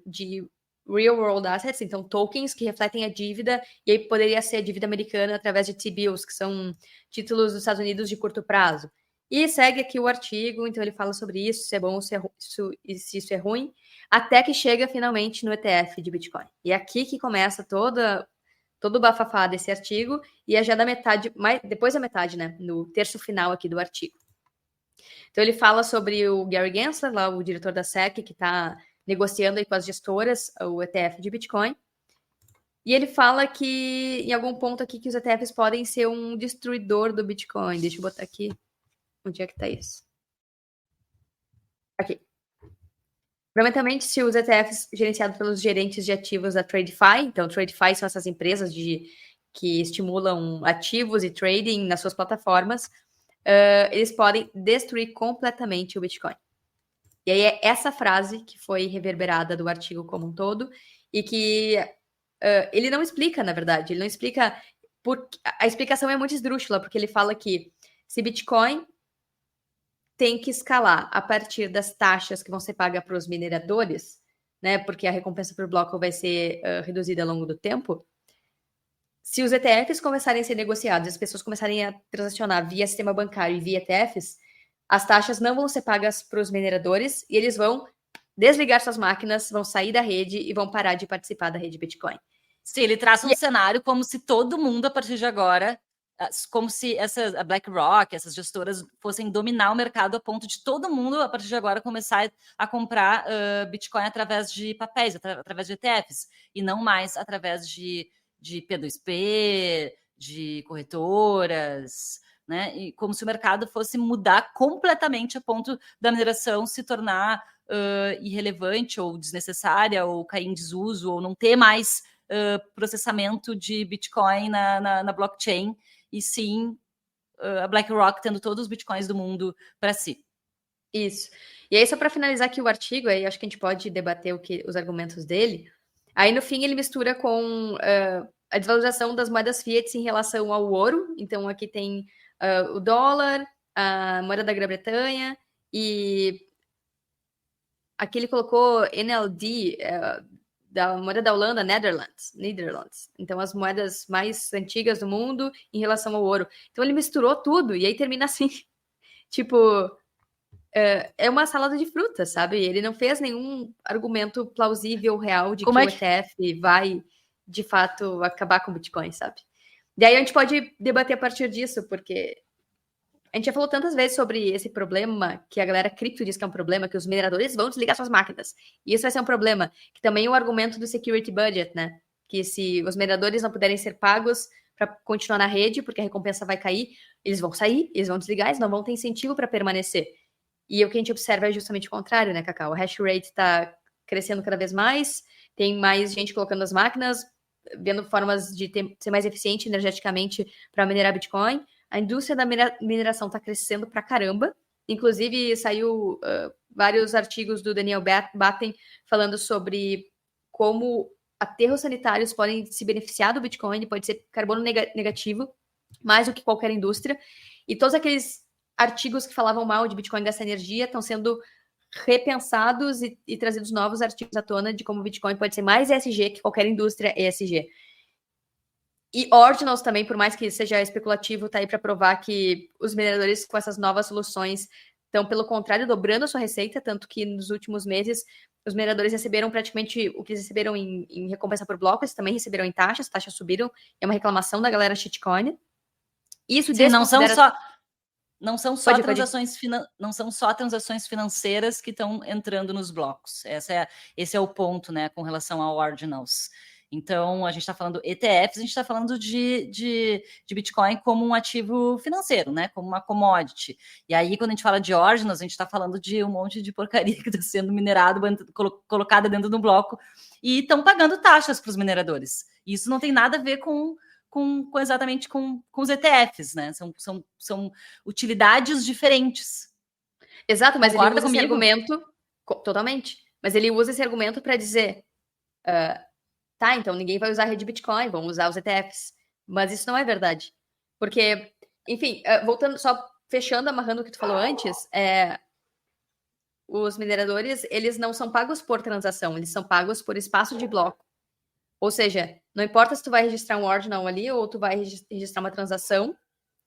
Speaker 2: de real world assets, então tokens que refletem a dívida, e aí poderia ser a dívida americana através de T-bills, que são títulos dos Estados Unidos de curto prazo. E segue aqui o artigo, então ele fala sobre isso, se é bom, se isso é ruim, até que chega finalmente no ETF de Bitcoin. E é aqui que começa todo o bafafá desse artigo, e é já da metade, depois da metade, né, no terço final aqui do artigo. Então ele fala sobre o Gary Gensler, lá o diretor da SEC, que está negociando aí com as gestoras o ETF de Bitcoin. E ele fala que, em algum ponto aqui, que os ETFs podem ser um destruidor do Bitcoin. Deixa eu botar aqui. Onde é que está isso? Aqui. Provavelmente, se os ETFs gerenciados pelos gerentes de ativos da TradeFi, então TradeFi são essas empresas que estimulam ativos e trading nas suas plataformas, eles podem destruir completamente o Bitcoin. E aí é essa frase que foi reverberada do artigo como um todo e que ele não explica, na verdade. Ele não explica... A explicação é muito esdrúxula, porque ele fala que se Bitcoin tem que escalar a partir das taxas que vão ser pagas para os mineradores, né? Porque a recompensa por bloco vai ser reduzida ao longo do tempo. Se os ETFs começarem a ser negociados, as pessoas começarem a transacionar via sistema bancário e via ETFs, as taxas não vão ser pagas para os mineradores e eles vão desligar suas máquinas, vão sair da rede e vão parar de participar da rede Bitcoin.
Speaker 1: Sim, ele traça um cenário como se todo mundo, a partir de agora, como se a BlackRock, essas gestoras, fossem dominar o mercado a ponto de todo mundo, a partir de agora, começar a comprar Bitcoin através de papéis, através de ETFs, e não mais através de P2P, de corretoras, né? E como se o mercado fosse mudar completamente a ponto da mineração se tornar irrelevante ou desnecessária, ou cair em desuso, ou não ter mais processamento de Bitcoin na blockchain, e sim a BlackRock tendo todos os Bitcoins do mundo para si.
Speaker 2: Isso. E aí, só para finalizar aqui o artigo, aí acho que a gente pode debater os argumentos dele. Aí, no fim, ele mistura com a desvalorização das moedas fiat em relação ao ouro. Então, aqui tem o dólar, a moeda da Grã-Bretanha, e aqui ele colocou NLD, da moeda da Holanda, Netherlands. Então, as moedas mais antigas do mundo em relação ao ouro. Então, ele misturou tudo, e aí termina assim, tipo... é uma salada de frutas, sabe? Ele não fez nenhum argumento plausível, real, de que o ETF vai, de fato, acabar com o Bitcoin, sabe? E aí a gente pode debater a partir disso, porque a gente já falou tantas vezes sobre esse problema, que a galera cripto diz que é um problema, que os mineradores vão desligar suas máquinas. E isso vai ser um problema. Que também é o argumento do security budget, né? Que se os mineradores não puderem ser pagos para continuar na rede, porque a recompensa vai cair, eles vão sair, eles vão desligar, eles não vão ter incentivo para permanecer. E o que a gente observa é justamente o contrário, né, Cacau? O hash rate está crescendo cada vez mais, tem mais gente colocando as máquinas, vendo formas de ser mais eficiente energeticamente para minerar Bitcoin. A indústria da mineração está crescendo pra caramba. Inclusive, saiu vários artigos do Daniel Batten falando sobre como aterros sanitários podem se beneficiar do Bitcoin, pode ser carbono negativo, mais do que qualquer indústria. E todos aqueles artigos que falavam mal de Bitcoin gastar energia estão sendo repensados e trazidos novos artigos à tona de como o Bitcoin pode ser mais ESG que qualquer indústria ESG. E Ordinals também, por mais que seja especulativo, está aí para provar que os mineradores com essas novas soluções estão, pelo contrário, dobrando a sua receita, tanto que nos últimos meses os mineradores receberam praticamente o que eles receberam em recompensa por bloco, eles também receberam em taxas, as taxas subiram, é uma reclamação da galera shitcoin. Isso
Speaker 1: Sim, não são só transações financeiras que estão entrando nos blocos. Esse é o ponto, né, com relação ao Ordinals. Então, a gente está falando ETFs, a gente está falando de Bitcoin como um ativo financeiro, né? Como uma commodity. E aí, quando a gente fala de Ordinals, a gente está falando de um monte de porcaria que está sendo minerado, colocada dentro do bloco, e estão pagando taxas para os mineradores. E isso não tem nada a ver exatamente com os ETFs, né? São utilidades diferentes.
Speaker 2: Exato, mas
Speaker 1: Concorda
Speaker 2: ele usa esse
Speaker 1: comigo?
Speaker 2: argumento totalmente. Mas ele usa esse argumento para dizer tá, então ninguém vai usar a rede Bitcoin, vão usar os ETFs. Mas isso não é verdade. Porque, enfim, voltando, só fechando, amarrando o que tu falou antes, os mineradores, eles não são pagos por transação, eles são pagos por espaço de bloco. Ou seja, não importa se tu vai registrar um ordinal ali ou tu vai registrar uma transação,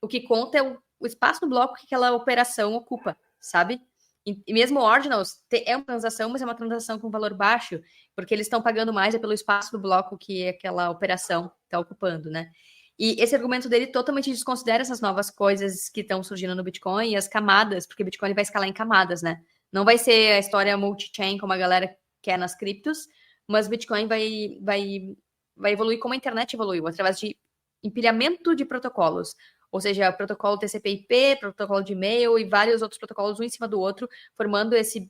Speaker 2: o que conta é o espaço no bloco que aquela operação ocupa, sabe? E mesmo ordinals é uma transação, mas é uma transação com valor baixo, porque eles estão pagando mais pelo espaço do bloco que aquela operação está ocupando, né? E esse argumento dele totalmente desconsidera essas novas coisas que estão surgindo no Bitcoin e as camadas, porque o Bitcoin vai escalar em camadas, né? Não vai ser a história multi-chain como a galera quer nas criptos, mas Bitcoin vai evoluir como a internet evoluiu, através de empilhamento de protocolos. Ou seja, protocolo TCP/IP, protocolo de e-mail e vários outros protocolos um em cima do outro, formando esse...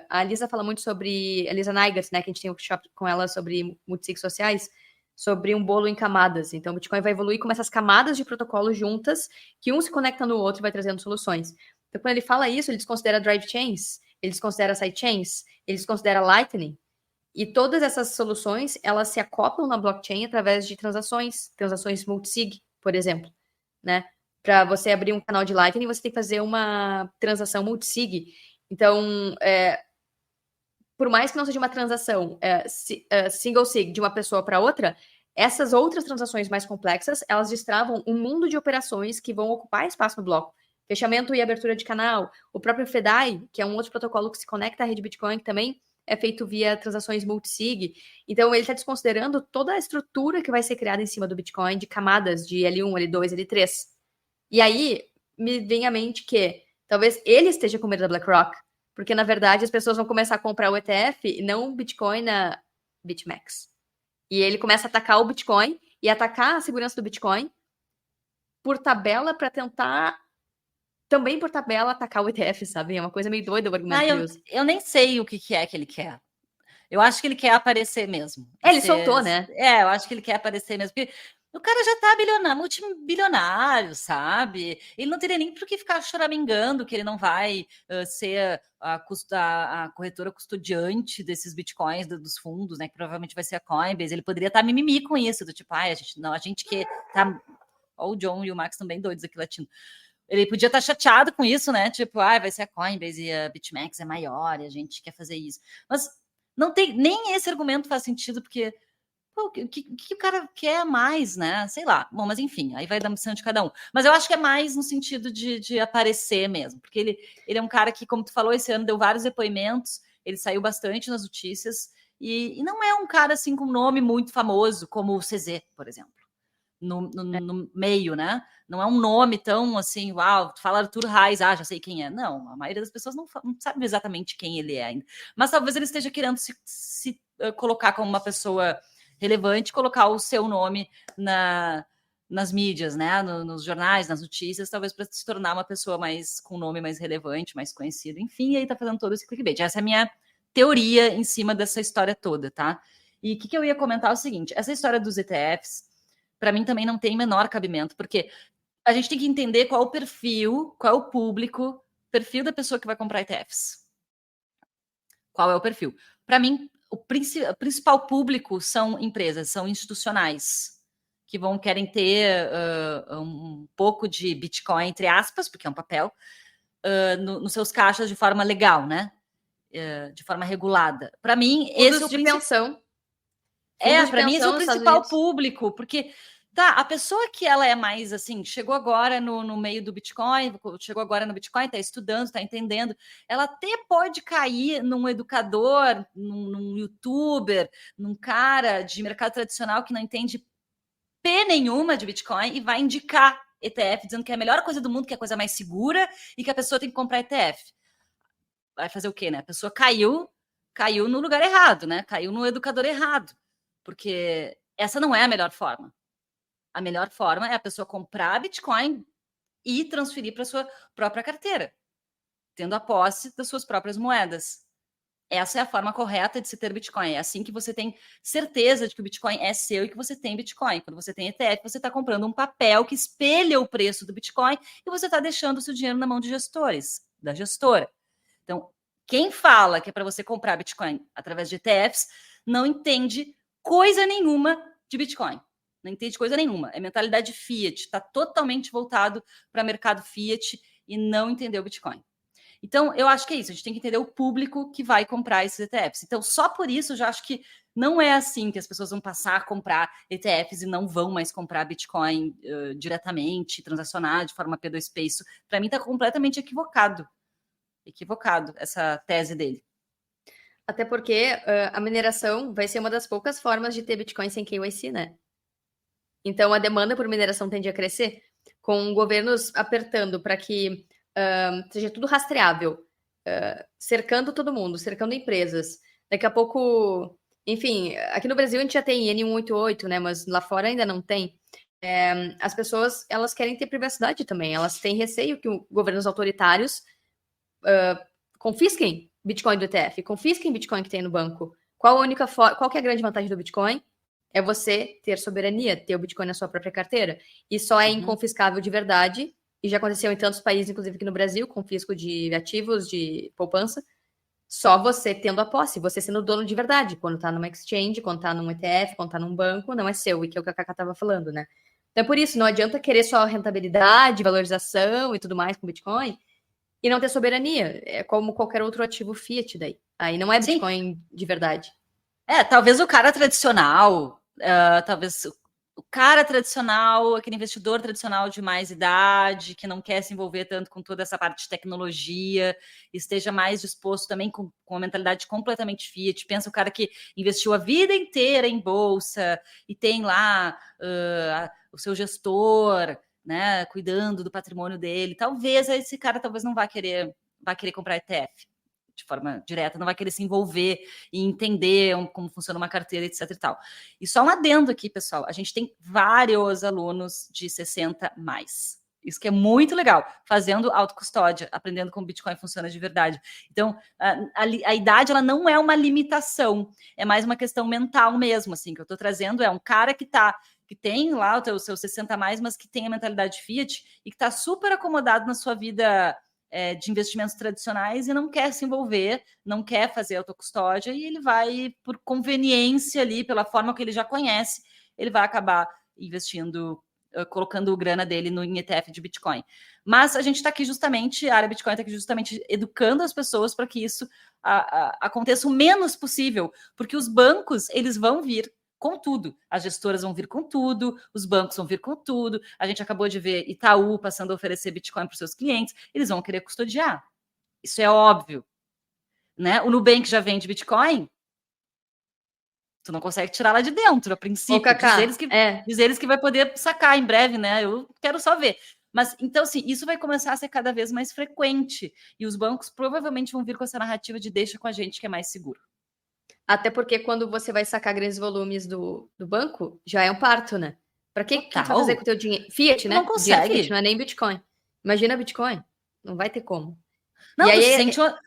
Speaker 2: A Lisa fala muito sobre... A Lisa Neigert, né, que a gente tem um workshop com ela sobre multisigs sociais, sobre um bolo em camadas. Então, o Bitcoin vai evoluir com essas camadas de protocolos juntas, que um se conecta no outro e vai trazendo soluções. Então, quando ele fala isso, ele desconsidera drive chains, ele desconsidera sidechains, ele desconsidera Lightning. E todas essas soluções, elas se acoplam na blockchain através de transações multisig, por exemplo, né? Para você abrir um canal de Lightning, você tem que fazer uma transação multisig. Então, por mais que não seja uma transação single sig de uma pessoa para outra, essas outras transações mais complexas, elas destravam um mundo de operações que vão ocupar espaço no bloco. Fechamento e abertura de canal, o próprio FEDAI, que é um outro protocolo que se conecta à rede Bitcoin, que também é feito via transações multisig. Então, ele está desconsiderando toda a estrutura que vai ser criada em cima do Bitcoin, de camadas de L1, L2, L3. E aí, me vem à mente que talvez ele esteja com medo da BlackRock, porque, na verdade, as pessoas vão começar a comprar o ETF e não o Bitcoin na BitMEX. E ele começa a atacar o Bitcoin e atacar a segurança do Bitcoin por tabela para tentar... Também por tabela atacar o ETF, sabe? É uma coisa meio doida o argumento que ele usa.
Speaker 1: Eu nem sei o que é que ele quer. Eu acho que ele quer aparecer mesmo.
Speaker 2: Ele soltou, né?
Speaker 1: Eu acho que ele quer aparecer mesmo. Porque o cara já tá multibilionário, sabe? Ele não teria nem por que ficar choramingando que ele não vai ser a corretora custodiante desses bitcoins dos fundos, né? Que provavelmente vai ser a Coinbase. Ele poderia estar mimimi com isso, do tipo, a gente que tá... Ó, o John e o Max também doidos aqui latindo. Ele podia estar chateado com isso, né? Tipo, vai ser a Coinbase e a BitMEX é maior e a gente quer fazer isso. Mas não tem... Nem esse argumento faz sentido, porque o que o cara quer mais, né? Sei lá. Bom, mas enfim, aí vai da missão de cada um. Mas eu acho que é mais no sentido de aparecer mesmo. Porque ele é um cara que, como tu falou, esse ano deu vários depoimentos, ele saiu bastante nas notícias, e não é um cara, assim, com nome muito famoso, como o CZ, por exemplo. No meio, né? Não é um nome tão assim, uau, tu fala Arthur Reis, já sei quem é. Não, a maioria das pessoas não sabe exatamente quem ele é ainda. Mas talvez ele esteja querendo se colocar como uma pessoa relevante, colocar o seu nome nas mídias, né? Nos jornais, nas notícias, talvez para se tornar uma pessoa mais com nome mais relevante, mais conhecido. Enfim, aí tá fazendo todo esse clickbait. Essa é a minha teoria em cima dessa história toda, tá? E o que eu ia comentar é o seguinte: essa história dos ETFs, para mim também não tem menor cabimento, porque a gente tem que entender qual o perfil, qual é o público, perfil da pessoa que vai comprar ETFs. Qual é o perfil? Para mim, o principal público são empresas, são institucionais, que querem ter um pouco de Bitcoin, entre aspas, porque é um papel, nos seus caixas de forma legal, né? De forma regulada. Para mim, esse é o
Speaker 2: pensão.
Speaker 1: para mim, esse é o principal público, porque a pessoa que ela é mais assim, chegou agora no meio do Bitcoin, chegou agora no Bitcoin, está estudando, está entendendo, ela até pode cair num educador, num youtuber, num cara de mercado tradicional que não entende P nenhuma de Bitcoin e vai indicar ETF, dizendo que é a melhor coisa do mundo, que é a coisa mais segura e que a pessoa tem que comprar ETF. Vai fazer o quê, né? A pessoa caiu no lugar errado, né? Caiu no educador errado. Porque essa não é a melhor forma. A melhor forma é a pessoa comprar Bitcoin e transferir para sua própria carteira, tendo a posse das suas próprias moedas. Essa é a forma correta de se ter Bitcoin. É assim que você tem certeza de que o Bitcoin é seu e que você tem Bitcoin. Quando você tem ETF, você está comprando um papel que espelha o preço do Bitcoin e você está deixando o seu dinheiro na mão de gestores, da gestora. Então, quem fala que é para você comprar Bitcoin através de ETFs não entende coisa nenhuma de Bitcoin. Não entende coisa nenhuma. É mentalidade Fiat. Está totalmente voltado para o mercado Fiat e não entendeu o Bitcoin. Então, eu acho que é isso. A gente tem que entender o público que vai comprar esses ETFs. Então, só por isso, eu já acho que não é assim que as pessoas vão passar a comprar ETFs e não vão mais comprar Bitcoin diretamente, transacionar de forma P2P. Isso, para mim, está completamente equivocado essa tese dele.
Speaker 2: Até porque a mineração vai ser uma das poucas formas de ter Bitcoin sem KYC, né? Então, a demanda por mineração tende a crescer, com governos apertando para que seja tudo rastreável, cercando todo mundo, cercando empresas. Daqui a pouco, enfim, aqui no Brasil a gente já tem N188, né? Mas lá fora ainda não tem. As pessoas, elas querem ter privacidade também. Elas têm receio que governos autoritários confisquem Bitcoin do ETF, confisquem Bitcoin que tem no banco. Qual que é a grande vantagem do Bitcoin? É você ter soberania, ter o Bitcoin na sua própria carteira. E só é inconfiscável de verdade, e já aconteceu em tantos países, inclusive aqui no Brasil, confisco de ativos, de poupança, só você tendo a posse, você sendo dono de verdade. Quando tá numa exchange, quando tá num ETF, quando tá num banco, não é seu, e que é o que a Cacá tava falando, né? Então, por isso, não adianta querer só rentabilidade, valorização e tudo mais com Bitcoin, e não ter soberania. É como qualquer outro ativo fiat daí. Aí não é Bitcoin de verdade.
Speaker 1: Talvez o cara tradicional, aquele investidor tradicional de mais idade, que não quer se envolver tanto com toda essa parte de tecnologia, esteja mais disposto também com uma mentalidade completamente fiat. Pensa o cara que investiu a vida inteira em bolsa e tem lá o seu gestor, né, cuidando do patrimônio dele. Talvez esse cara não vai querer comprar ETF de forma direta, não vai querer se envolver e entender como funciona uma carteira, etc e tal. E só um adendo aqui, pessoal, a gente tem vários alunos de 60 mais. Isso que é muito legal, fazendo autocustódia, aprendendo como o Bitcoin funciona de verdade. Então, a idade, ela não é uma limitação, é mais uma questão mental mesmo, assim, que eu estou trazendo, é um cara que tem lá o seu 60 mais, mas que tem a mentalidade Fiat e que está super acomodado na sua vida de investimentos tradicionais e não quer se envolver, não quer fazer autocustódia e ele vai, por conveniência ali, pela forma que ele já conhece, ele vai acabar investindo, colocando o grana dele no ETF de Bitcoin. Mas a gente está aqui justamente, a área Bitcoin está aqui justamente educando as pessoas para que isso aconteça o menos possível, porque os bancos, eles vão vir com tudo. As gestoras vão vir com tudo, os bancos vão vir com tudo. A gente acabou de ver Itaú passando a oferecer Bitcoin para os seus clientes. Eles vão querer custodiar. Isso é óbvio. Né? O Nubank já vende Bitcoin. Tu não consegue tirar lá de dentro, a princípio. Diz eles que vai poder sacar em breve, né? Eu quero só ver. Mas, então, assim, isso vai começar a ser cada vez mais frequente. E os bancos provavelmente vão vir com essa narrativa de deixa com a gente que é mais seguro.
Speaker 2: Até porque quando você vai sacar grandes volumes do banco, já é um parto, né? Para que tu vai fazer com o teu dinheiro? Fiat, né?
Speaker 1: Não consegue.
Speaker 2: Fiat, não é nem Bitcoin. Imagina Bitcoin. Não vai ter como.
Speaker 1: Não,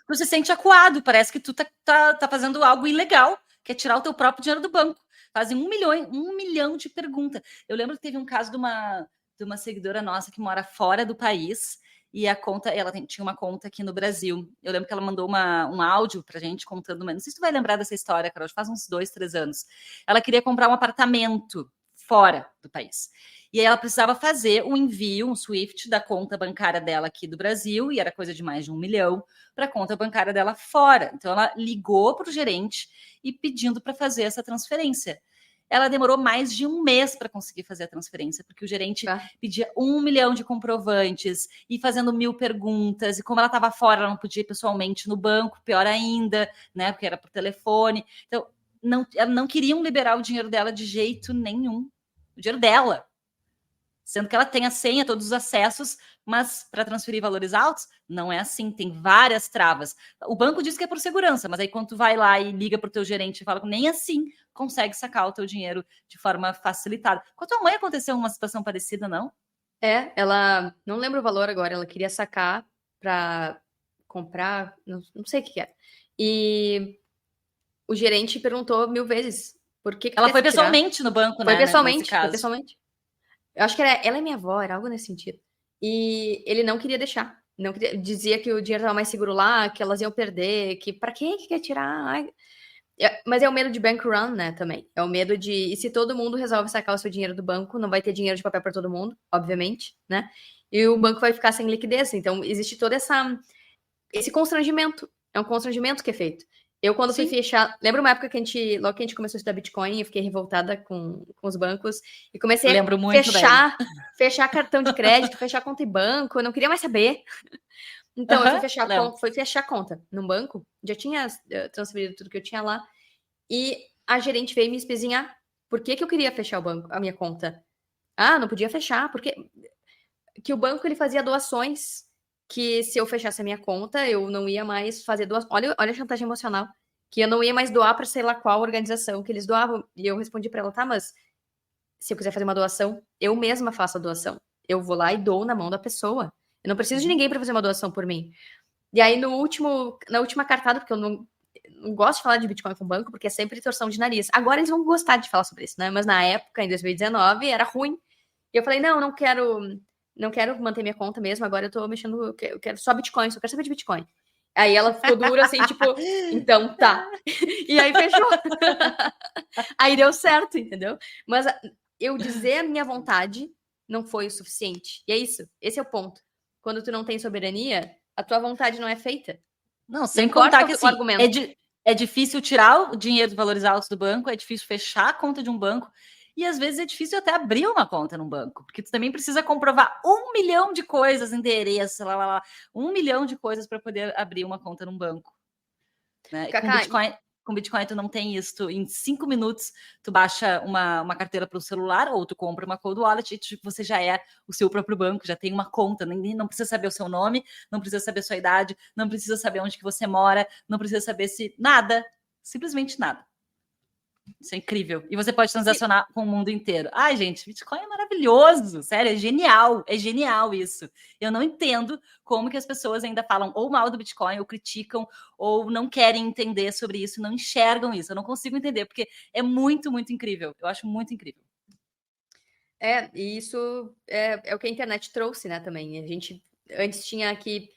Speaker 1: tu se sente acuado. Parece que tu tá fazendo algo ilegal, que é tirar o teu próprio dinheiro do banco. Fazem 1 milhão de perguntas. Eu lembro que teve um caso de uma seguidora nossa que mora fora do país e ela tinha uma conta aqui no Brasil. Eu lembro que ela mandou um áudio pra gente contando, mas não sei se tu vai lembrar dessa história, Carol, faz uns 2, 3 anos. Ela queria comprar um apartamento fora do país. E aí ela precisava fazer um envio, um SWIFT da conta bancária dela aqui do Brasil, e era coisa de mais de 1 milhão, para a conta bancária dela fora. Então ela ligou para o gerente e pedindo para fazer essa transferência. Ela demorou mais de 1 mês para conseguir fazer a transferência, porque o gerente pedia 1 milhão de comprovantes e fazendo 1000 perguntas, e como ela estava fora, ela não podia ir pessoalmente no banco, pior ainda, né? Porque era por telefone. Então, não queriam liberar o dinheiro dela de jeito nenhum. O dinheiro dela. Sendo que ela tem a senha, todos os acessos, mas para transferir valores altos, não é assim, tem várias travas. O banco diz que é por segurança, mas aí quando tu vai lá e liga para o teu gerente e fala que nem assim consegue sacar o teu dinheiro de forma facilitada. Com a tua mãe aconteceu uma situação parecida, não?
Speaker 2: Ela, não lembro o valor agora, ela queria sacar para comprar, não sei o que era. E o gerente perguntou 1000 vezes por que
Speaker 1: ela foi pessoalmente no banco, né?
Speaker 2: Foi pessoalmente. Eu acho que ela é minha avó, era algo nesse sentido. E ele não queria deixar. Não queria, dizia que o dinheiro estava mais seguro lá, que elas iam perder, que para quem que quer tirar? Ai. Mas é o medo de bank run, né, também. É o medo de... E se todo mundo resolve sacar o seu dinheiro do banco, não vai ter dinheiro de papel para todo mundo, obviamente, né? E o banco vai ficar sem liquidez. Então, existe todo esse constrangimento. É um constrangimento que é feito. Eu, quando fui fechar... Lembra uma época que logo que a gente começou a estudar Bitcoin, eu fiquei revoltada com os bancos e comecei a fechar cartão de crédito, fechar conta em banco, eu não queria mais saber. Então, eu fui fechar a conta num banco, já tinha transferido tudo que eu tinha lá, e a gerente veio me espezinhar. Por que eu queria fechar o banco, a minha conta? Ah, não podia fechar, porque que o banco ele fazia doações, que se eu fechasse a minha conta, eu não ia mais fazer doações. Olha a chantagem emocional. Que eu não ia mais doar para sei lá qual organização que eles doavam. E eu respondi para ela, tá, mas se eu quiser fazer uma doação, eu mesma faço a doação. Eu vou lá e dou na mão da pessoa. Eu não preciso de ninguém para fazer uma doação por mim. E aí, na última cartada, porque eu não gosto de falar de Bitcoin com o banco, porque é sempre torção de nariz. Agora eles vão gostar de falar sobre isso, né? Mas na época, em 2019, era ruim. E eu falei, não quero manter minha conta mesmo, agora eu tô mexendo, eu quero só Bitcoin, só quero saber de Bitcoin. Aí ela ficou dura, assim, tipo, então tá. E aí fechou. Aí deu certo, entendeu? Mas eu dizer a minha vontade não foi o suficiente. E é isso, esse é o ponto. Quando tu não tem soberania, a tua vontade não é feita.
Speaker 1: Não, sem contar que assim, é difícil tirar o dinheiro de valores altos do banco, é difícil fechar a conta de um banco, e às vezes é difícil até abrir uma conta num banco, porque tu também precisa comprovar 1 milhão de coisas, endereço, 1 milhão de coisas para poder abrir uma conta num banco. Né? Com Bitcoin tu não tem isso. Em 5 minutos tu baixa uma carteira para o celular ou tu compra uma cold wallet e você já é o seu próprio banco, já tem uma conta. Não precisa saber o seu nome, não precisa saber a sua idade, não precisa saber onde que você mora, não precisa saber nada, simplesmente nada. Isso é incrível. E você pode transacionar com o mundo inteiro. Ai, gente, Bitcoin é maravilhoso. Sério, é genial isso. Eu não entendo como que as pessoas ainda falam ou mal do Bitcoin, ou criticam, ou não querem entender sobre isso, não enxergam isso. Eu não consigo entender, porque é muito, muito incrível. Eu acho muito incrível.
Speaker 2: E isso é o que a internet trouxe, né, também. A gente antes tinha que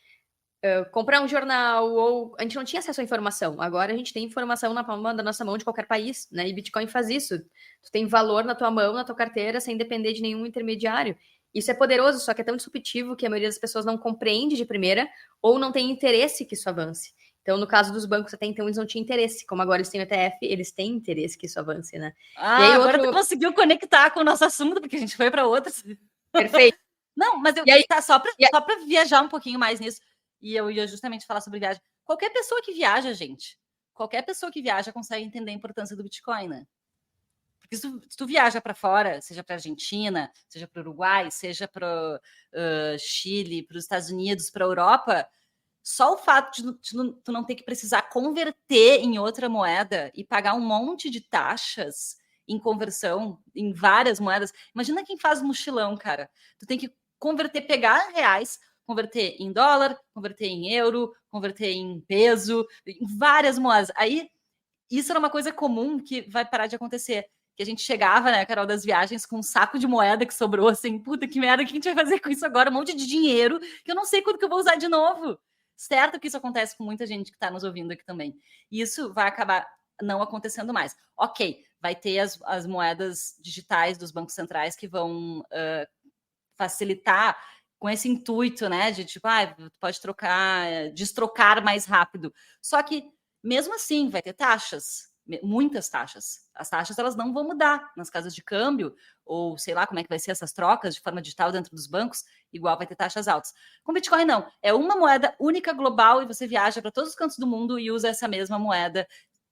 Speaker 2: comprar um jornal, ou a gente não tinha acesso à informação. Agora a gente tem informação na palma da nossa mão de qualquer país, né? E Bitcoin faz isso. Tu tem valor na tua mão, na tua carteira, sem depender de nenhum intermediário. Isso é poderoso, só que é tão disruptivo que a maioria das pessoas não compreende de primeira ou não tem interesse que isso avance. Então, no caso dos bancos, até então, eles não tinham interesse. Como agora eles têm o ETF, eles têm interesse que isso avance, né?
Speaker 1: E aí, agora tu conseguiu conectar com o nosso assunto, porque a gente foi para outras.
Speaker 2: Perfeito.
Speaker 1: Não, mas eu tá só para viajar um pouquinho mais nisso. E eu ia justamente falar sobre viagem. Qualquer pessoa que viaja, gente, qualquer pessoa que viaja consegue entender a importância do Bitcoin, né? Porque se tu viaja para fora, seja para Argentina, seja para o Uruguai, seja para Chile, para os Estados Unidos, para a Europa, só o fato de tu não ter que precisar converter em outra moeda e pagar um monte de taxas em conversão em várias moedas. Imagina quem faz mochilão, cara. Tu tem que pegar reais, converter em dólar, converter em euro, converter em peso, em várias moedas. Aí, isso era uma coisa comum que vai parar de acontecer. Que a gente chegava, né, Carol, das viagens com um saco de moeda que sobrou, assim, puta, que merda, o que a gente vai fazer com isso agora? Um monte de dinheiro que eu não sei quando que eu vou usar de novo. Certo que isso acontece com muita gente que está nos ouvindo aqui também. E isso vai acabar não acontecendo mais. Ok, vai ter as moedas digitais dos bancos centrais que vão facilitar com esse intuito, né, de tipo, pode trocar, destrocar mais rápido. Só que, mesmo assim, vai ter taxas, muitas taxas. As taxas, elas não vão mudar nas casas de câmbio, ou sei lá como é que vai ser essas trocas de forma digital dentro dos bancos, igual vai ter taxas altas. Com Bitcoin, não. É uma moeda única, global, e você viaja para todos os cantos do mundo e usa essa mesma moeda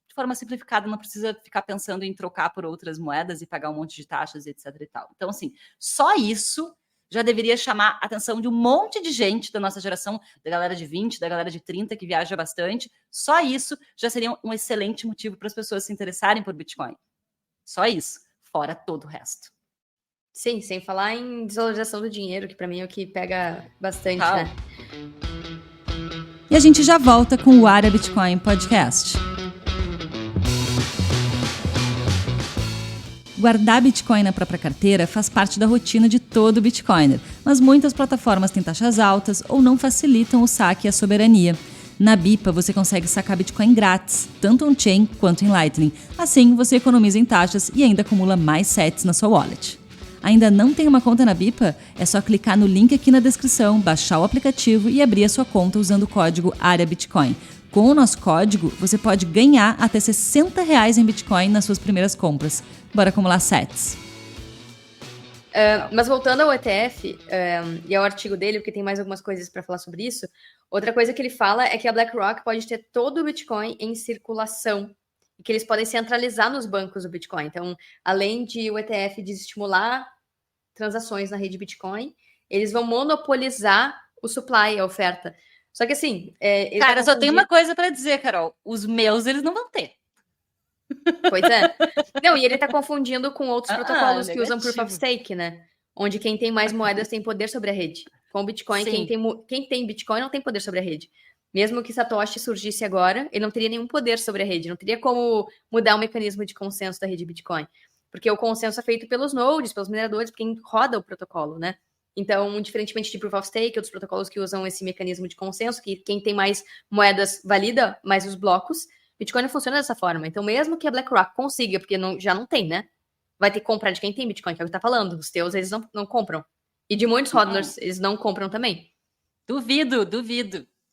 Speaker 1: de forma simplificada, não precisa ficar pensando em trocar por outras moedas e pagar um monte de taxas, etc e tal. Então, assim, só isso já deveria chamar a atenção de um monte de gente da nossa geração, da galera de 20, da galera de 30, que viaja bastante. Só isso já seria um excelente motivo para as pessoas se interessarem por Bitcoin. Só isso, fora todo o resto.
Speaker 2: Sim, sem falar em desvalorização do dinheiro, que para mim é o que pega bastante,
Speaker 1: Total.
Speaker 2: né?
Speaker 3: E a gente já volta com o Área Bitcoin Podcast. Guardar Bitcoin na própria carteira faz parte da rotina de todo Bitcoiner, mas muitas plataformas têm taxas altas ou não facilitam o saque e a soberania. Na Bipa, você consegue sacar Bitcoin grátis, tanto on-chain quanto em Lightning. Assim, você economiza em taxas e ainda acumula mais sats na sua wallet. Ainda não tem uma conta na Bipa? É só clicar no link aqui na descrição, baixar o aplicativo e abrir a sua conta usando o código AREABITCOIN. Com o nosso código, você pode ganhar até R$60 em Bitcoin nas suas primeiras compras. Bora acumular sats.
Speaker 2: Mas voltando ao ETF e ao artigo dele, porque tem mais algumas coisas para falar sobre isso, outra coisa que ele fala é que a BlackRock pode ter todo o Bitcoin em circulação e que eles podem centralizar nos bancos do Bitcoin. Então, além de o ETF desestimular transações na rede Bitcoin, eles vão monopolizar o supply, a oferta. Só que assim...
Speaker 1: Cara, só tem uma coisa para dizer, Carol. Os meus, eles não vão ter.
Speaker 2: Pois é. Não, e ele tá confundindo com outros protocolos que usam
Speaker 1: negativo.
Speaker 2: Proof of Stake, né? Onde quem tem mais moedas tem poder sobre a rede. Com o Bitcoin, quem tem Bitcoin não tem poder sobre a rede. Mesmo que Satoshi surgisse agora, ele não teria nenhum poder sobre a rede. Não teria como mudar o mecanismo de consenso da rede Bitcoin. Porque o consenso é feito pelos nodes, pelos mineradores, por quem roda o protocolo, né? Então, diferentemente de Proof of Stake, outros protocolos que usam esse mecanismo de consenso, que quem tem mais moedas valida mais os blocos, Bitcoin não funciona dessa forma. Então, mesmo que a BlackRock consiga, porque já não tem, né? Vai ter que comprar de quem tem Bitcoin, que é o que tá falando. Os teus, eles não compram. E de muitos hodlers, eles não compram também.
Speaker 1: Duvido.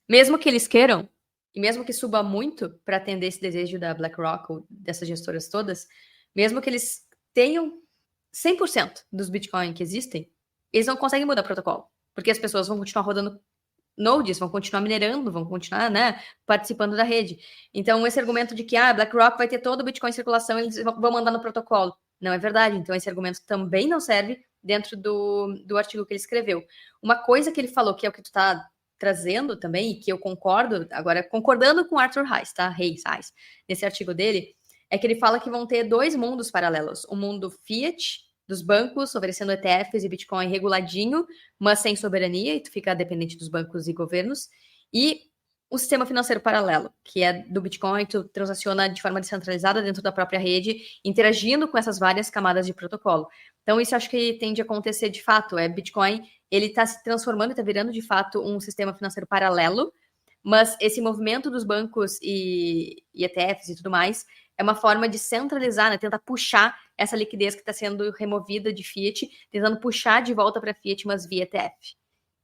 Speaker 2: Mesmo que eles queiram, e mesmo que suba muito para atender esse desejo da BlackRock ou dessas gestoras todas, mesmo que eles tenham 100% dos Bitcoin que existem, eles não conseguem mudar o protocolo. Porque as pessoas vão continuar rodando nodes, vão continuar minerando, vão continuar, né, participando da rede. Então, esse argumento de que BlackRock vai ter todo o Bitcoin em circulação e eles vão mandar no protocolo. Não é verdade. Então, esse argumento também não serve dentro do artigo que ele escreveu. Uma coisa que ele falou, que é o que tu tá trazendo também, e que eu concordo, agora concordando com Arthur Hayes, tá? Hayes, nesse artigo dele, é que ele fala que vão ter dois mundos paralelos. O mundo fiat, dos bancos, oferecendo ETFs e Bitcoin reguladinho, mas sem soberania, e tu fica dependente dos bancos e governos. E o sistema financeiro paralelo, que é do Bitcoin, tu transaciona de forma descentralizada dentro da própria rede, interagindo com essas várias camadas de protocolo. Então, isso acho que tende a acontecer de fato. Bitcoin, ele está se transformando e está virando, de fato, um sistema financeiro paralelo, mas esse movimento dos bancos e ETFs e tudo mais é uma forma de centralizar, né? Tentar puxar essa liquidez que está sendo removida de fiat, tentando puxar de volta para fiat, mas via ETF.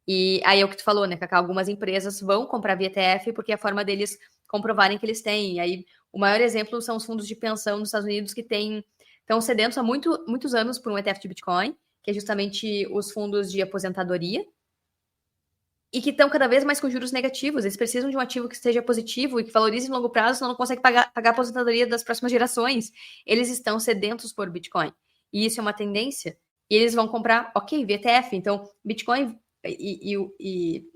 Speaker 2: E aí é o que tu falou, né, Cacá? Algumas empresas vão comprar via ETF porque é a forma deles comprovarem que eles têm. E aí o maior exemplo são os fundos de pensão nos Estados Unidos que estão sedentos há muitos anos por um ETF de Bitcoin, que é justamente os fundos de aposentadoria, e que estão cada vez mais com juros negativos. Eles precisam de um ativo que esteja positivo e que valorize em longo prazo, senão não consegue pagar a aposentadoria das próximas gerações. Eles estão sedentos por Bitcoin. E isso é uma tendência. E eles vão comprar, VTF. Então, Bitcoin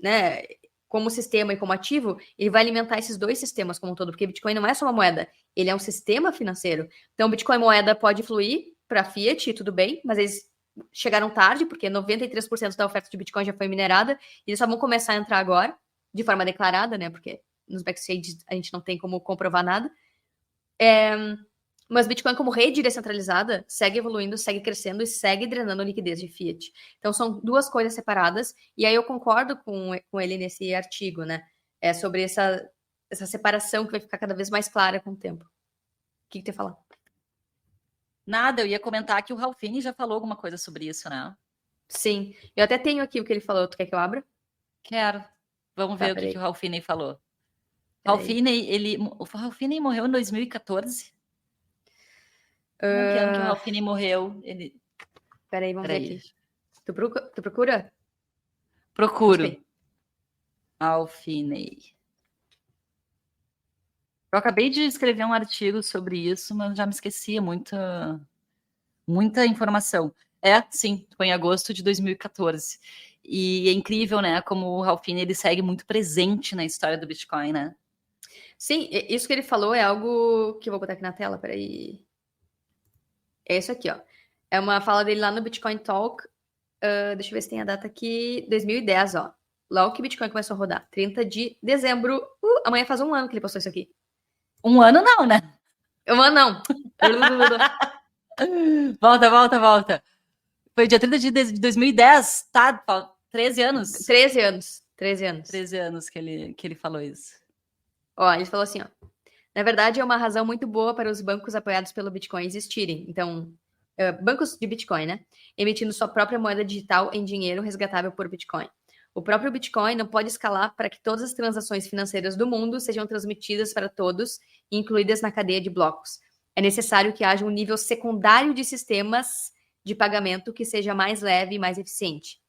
Speaker 2: né, como sistema e como ativo, ele vai alimentar esses dois sistemas como um todo, porque Bitcoin não é só uma moeda, ele é um sistema financeiro. Então, Bitcoin moeda pode fluir para Fiat, tudo bem, mas eles chegaram tarde, porque 93% da oferta de Bitcoin já foi minerada, e eles só vão começar a entrar agora, de forma declarada, né, porque nos backstage a gente não tem como comprovar nada. Mas Bitcoin como rede descentralizada segue evoluindo, segue crescendo e segue drenando liquidez de fiat. Então são duas coisas separadas, e aí eu concordo com ele nesse artigo, né, sobre essa separação que vai ficar cada vez mais clara com o tempo. O que tu ia falar?
Speaker 1: Nada, eu ia comentar que o Ralphine já falou alguma coisa sobre isso, né?
Speaker 2: Sim. Eu até tenho aqui o que ele falou. Tu quer que eu abra?
Speaker 1: Quero. Vamos
Speaker 2: Tá,
Speaker 1: ver o que
Speaker 2: peraí.
Speaker 1: o Ralphine falou.
Speaker 2: Peraí.
Speaker 1: O Ralphine morreu em 2014? Não, que ano que o Ralphine morreu?
Speaker 2: Peraí, vamos ver
Speaker 1: Peraí.
Speaker 2: aqui. Tu procura?
Speaker 1: Procuro.
Speaker 2: Busquei.
Speaker 1: Ralphine. Eu acabei de escrever um artigo sobre isso, mas já me esquecia muita informação. Sim, foi em agosto de 2014. E é incrível, né, como o Ralphine ele segue muito presente na história do Bitcoin, né?
Speaker 2: Sim, isso que ele falou é algo que eu vou botar aqui na tela, peraí. É isso aqui, ó. É uma fala dele lá no Bitcoin Talk. Deixa eu ver se tem a data aqui. 2010, ó. Logo que o Bitcoin começou a rodar. 30 de dezembro. Amanhã faz um ano que ele postou isso aqui.
Speaker 1: Um ano não, né?
Speaker 2: Um ano não.
Speaker 1: Volta. Foi dia 30 de 2010, tá? 13 anos.
Speaker 2: 13 anos. 13 anos.
Speaker 1: 13 anos que ele falou isso.
Speaker 2: Ó, ele falou assim, ó. Na verdade, é uma razão muito boa para os bancos apoiados pelo Bitcoin existirem. Então, bancos de Bitcoin, né? Emitindo sua própria moeda digital em dinheiro resgatável por Bitcoin. O próprio Bitcoin não pode escalar para que todas as transações financeiras do mundo sejam transmitidas para todos e incluídas na cadeia de blocos. É necessário que haja um nível secundário de sistemas de pagamento que seja mais leve e mais eficiente.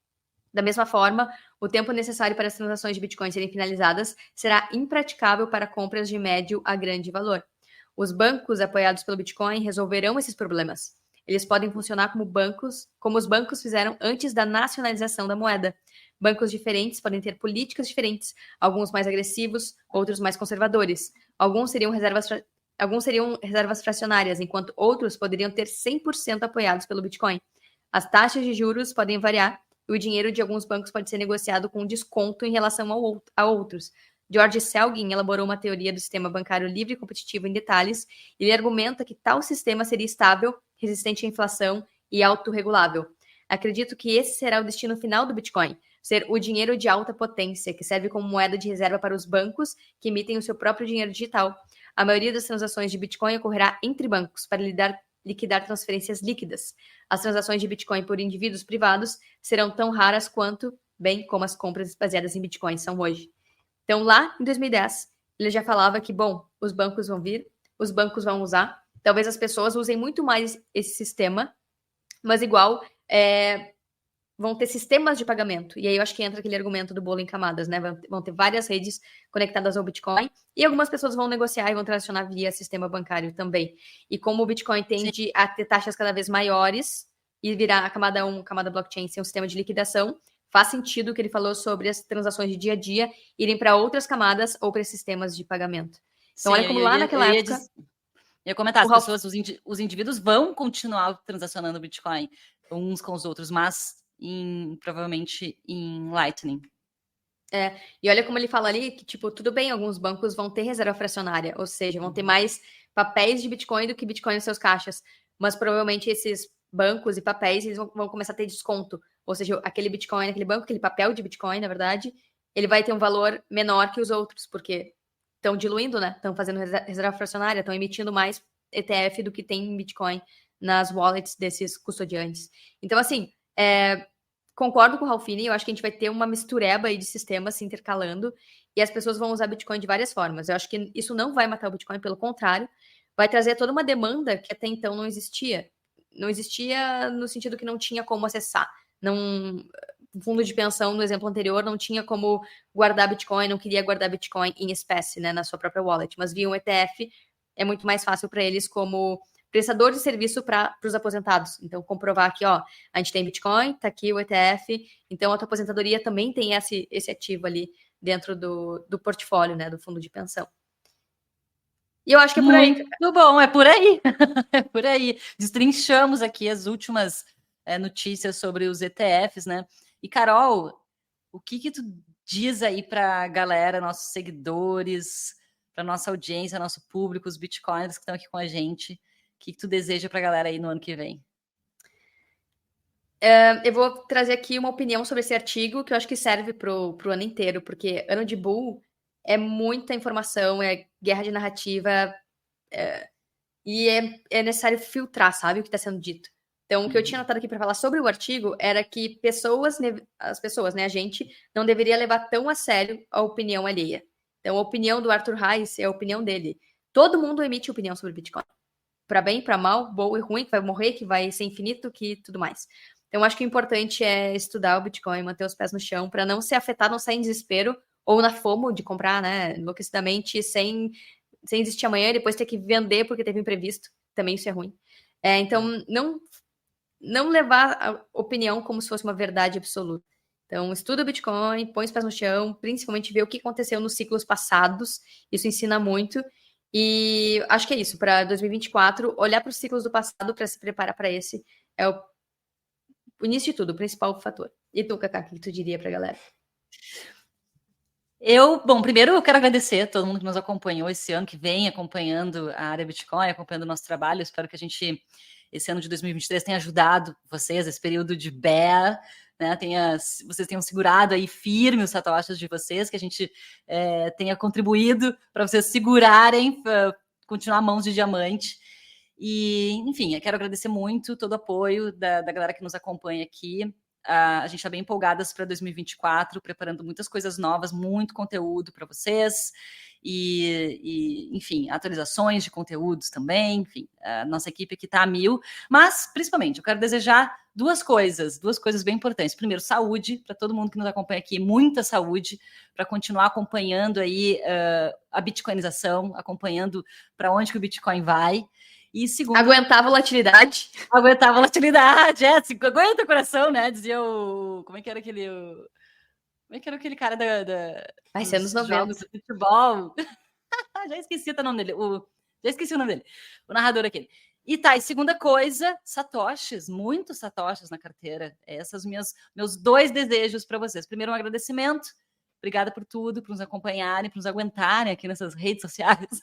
Speaker 2: Da mesma forma, o tempo necessário para as transações de Bitcoin serem finalizadas será impraticável para compras de médio a grande valor. Os bancos apoiados pelo Bitcoin resolverão esses problemas. Eles podem funcionar como os bancos fizeram antes da nacionalização da moeda. Bancos diferentes podem ter políticas diferentes, alguns mais agressivos, outros mais conservadores. Alguns seriam reservas fracionárias, enquanto outros poderiam ter 100% apoiados pelo Bitcoin. As taxas de juros podem variar e o dinheiro de alguns bancos pode ser negociado com desconto em relação a outros. George Selgin elaborou uma teoria do sistema bancário livre e competitivo em detalhes. E ele argumenta que tal sistema seria estável, resistente à inflação e autorregulável. Acredito que esse será o destino final do Bitcoin, ser o dinheiro de alta potência, que serve como moeda de reserva para os bancos que emitem o seu próprio dinheiro digital. A maioria das transações de Bitcoin ocorrerá entre bancos para liquidar transferências líquidas. As transações de Bitcoin por indivíduos privados serão tão raras quanto, bem como as compras baseadas em Bitcoin são hoje. Então, lá em 2010, ele já falava que, bom, os bancos vão vir, os bancos vão usar, talvez as pessoas usem muito mais esse sistema, mas igual vão ter sistemas de pagamento. E aí eu acho que entra aquele argumento do bolo em camadas, né? Vão ter várias redes conectadas ao Bitcoin e algumas pessoas vão negociar e vão transacionar via sistema bancário também. E como o Bitcoin tende a ter taxas cada vez maiores e virar a camada 1, camada blockchain, ser um sistema de liquidação, faz sentido o que ele falou sobre as transações de dia a dia irem para outras camadas ou para sistemas de pagamento. Então, olha como lá naquela época...
Speaker 1: Eu ia comentar, os indivíduos vão continuar transacionando Bitcoin uns com os outros, mas provavelmente em Lightning.
Speaker 2: E olha como ele fala ali que, tipo, tudo bem, alguns bancos vão ter reserva fracionária, ou seja, vão ter mais papéis de Bitcoin do que Bitcoin nos seus caixas, mas provavelmente esses bancos e papéis, eles vão começar a ter desconto, ou seja, aquele Bitcoin, aquele banco, aquele papel de Bitcoin, na verdade, ele vai ter um valor menor que os outros, porque estão diluindo, né? Estão fazendo reserva fracionária, estão emitindo mais ETF do que tem Bitcoin nas wallets desses custodiantes. Então, assim, concordo com o Ralphine, eu acho que a gente vai ter uma mistureba aí de sistemas se intercalando e as pessoas vão usar Bitcoin de várias formas. Eu acho que isso não vai matar o Bitcoin, pelo contrário, vai trazer toda uma demanda que até então não existia. Não existia no sentido que não tinha como acessar. O fundo de pensão, no exemplo anterior, não tinha como guardar Bitcoin, não queria guardar Bitcoin em espécie, né, na sua própria wallet, mas via um ETF, é muito mais fácil para eles como prestador de serviço para os aposentados. Então, comprovar que, ó, a gente tem Bitcoin, tá aqui o ETF, então a tua aposentadoria também tem esse ativo ali dentro do portfólio, né, do fundo de pensão. E eu acho que é por aí.
Speaker 1: Muito bom, é por aí. É por aí. Destrinchamos aqui as últimas notícias sobre os ETFs, né? E, Carol, o que tu diz aí para a galera, nossos seguidores, para nossa audiência, nosso público, os bitcoiners que estão aqui com a gente? O que tu deseja para a galera aí no ano que vem?
Speaker 2: Eu vou trazer aqui uma opinião sobre esse artigo que eu acho que serve pro ano inteiro, porque ano de bull é muita informação, é guerra de narrativa, e é necessário filtrar, sabe, o que está sendo dito. Então, o que eu tinha anotado aqui para falar sobre o artigo era que as pessoas, né, a gente, não deveria levar tão a sério a opinião alheia. Então, a opinião do Arthur Hayes é a opinião dele. Todo mundo emite opinião sobre Bitcoin. Para bem, para mal, bom e ruim, que vai morrer, que vai ser infinito, que tudo mais. Então, acho que o importante é estudar o Bitcoin, manter os pés no chão, para não ser afetado, não sair em desespero, ou na FOMO de comprar, né, enlouquecidamente, sem existir amanhã e depois ter que vender porque teve imprevisto. Também isso é ruim. Então, não levar a opinião como se fosse uma verdade absoluta. Então, estuda o Bitcoin, põe os pés no chão, principalmente ver o que aconteceu nos ciclos passados. Isso ensina muito. E acho que é isso. Para 2024, olhar para os ciclos do passado para se preparar para esse é o início de tudo, o principal fator. E tu, Cacá, o que tu diria para a galera?
Speaker 1: Bom, primeiro eu quero agradecer a todo mundo que nos acompanhou esse ano, que vem acompanhando a área Bitcoin, acompanhando o nosso trabalho. Espero que esse ano de 2023 tenha ajudado vocês, esse período de bear, né? Vocês tenham segurado aí firme os satoshis de vocês, que a gente tenha contribuído para vocês segurarem, continuar mãos de diamante. E, enfim, eu quero agradecer muito todo o apoio da galera que nos acompanha aqui. A gente está bem empolgadas para 2024, preparando muitas coisas novas, muito conteúdo para vocês enfim, atualizações de conteúdos também. Enfim, a nossa equipe aqui está a 1000, mas principalmente eu quero desejar duas coisas bem importantes. Primeiro, saúde para todo mundo que nos acompanha aqui, muita saúde para continuar acompanhando aí a bitcoinização, acompanhando para onde que o Bitcoin vai. E segundo,
Speaker 2: aguentar a volatilidade.
Speaker 1: Aguentar a volatilidade, aguenta o coração, né? Dizia Como é que era aquele cara
Speaker 2: Vai ser nos 90.
Speaker 1: jogos do futebol? Já esqueci o nome dele. Já esqueci o nome dele. O narrador aquele. E segunda coisa, satoshis, muitos satoshis na carteira. Esses meus dois desejos para vocês. Primeiro, um agradecimento. Obrigada por tudo, por nos acompanharem, por nos aguentarem aqui nessas redes sociais.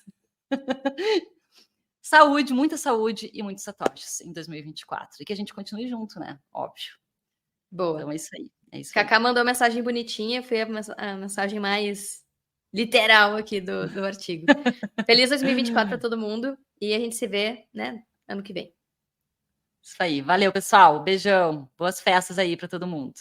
Speaker 1: Saúde, muita saúde e muitos satoshis em 2024. E que a gente continue junto, né? Óbvio.
Speaker 2: Boa.
Speaker 1: Então é isso aí.
Speaker 2: Cacá mandou uma mensagem bonitinha, foi a mensagem mais literal aqui do artigo. Feliz 2024 para todo mundo e a gente se vê, né, ano que vem.
Speaker 1: Isso aí. Valeu, pessoal. Beijão. Boas festas aí para todo mundo.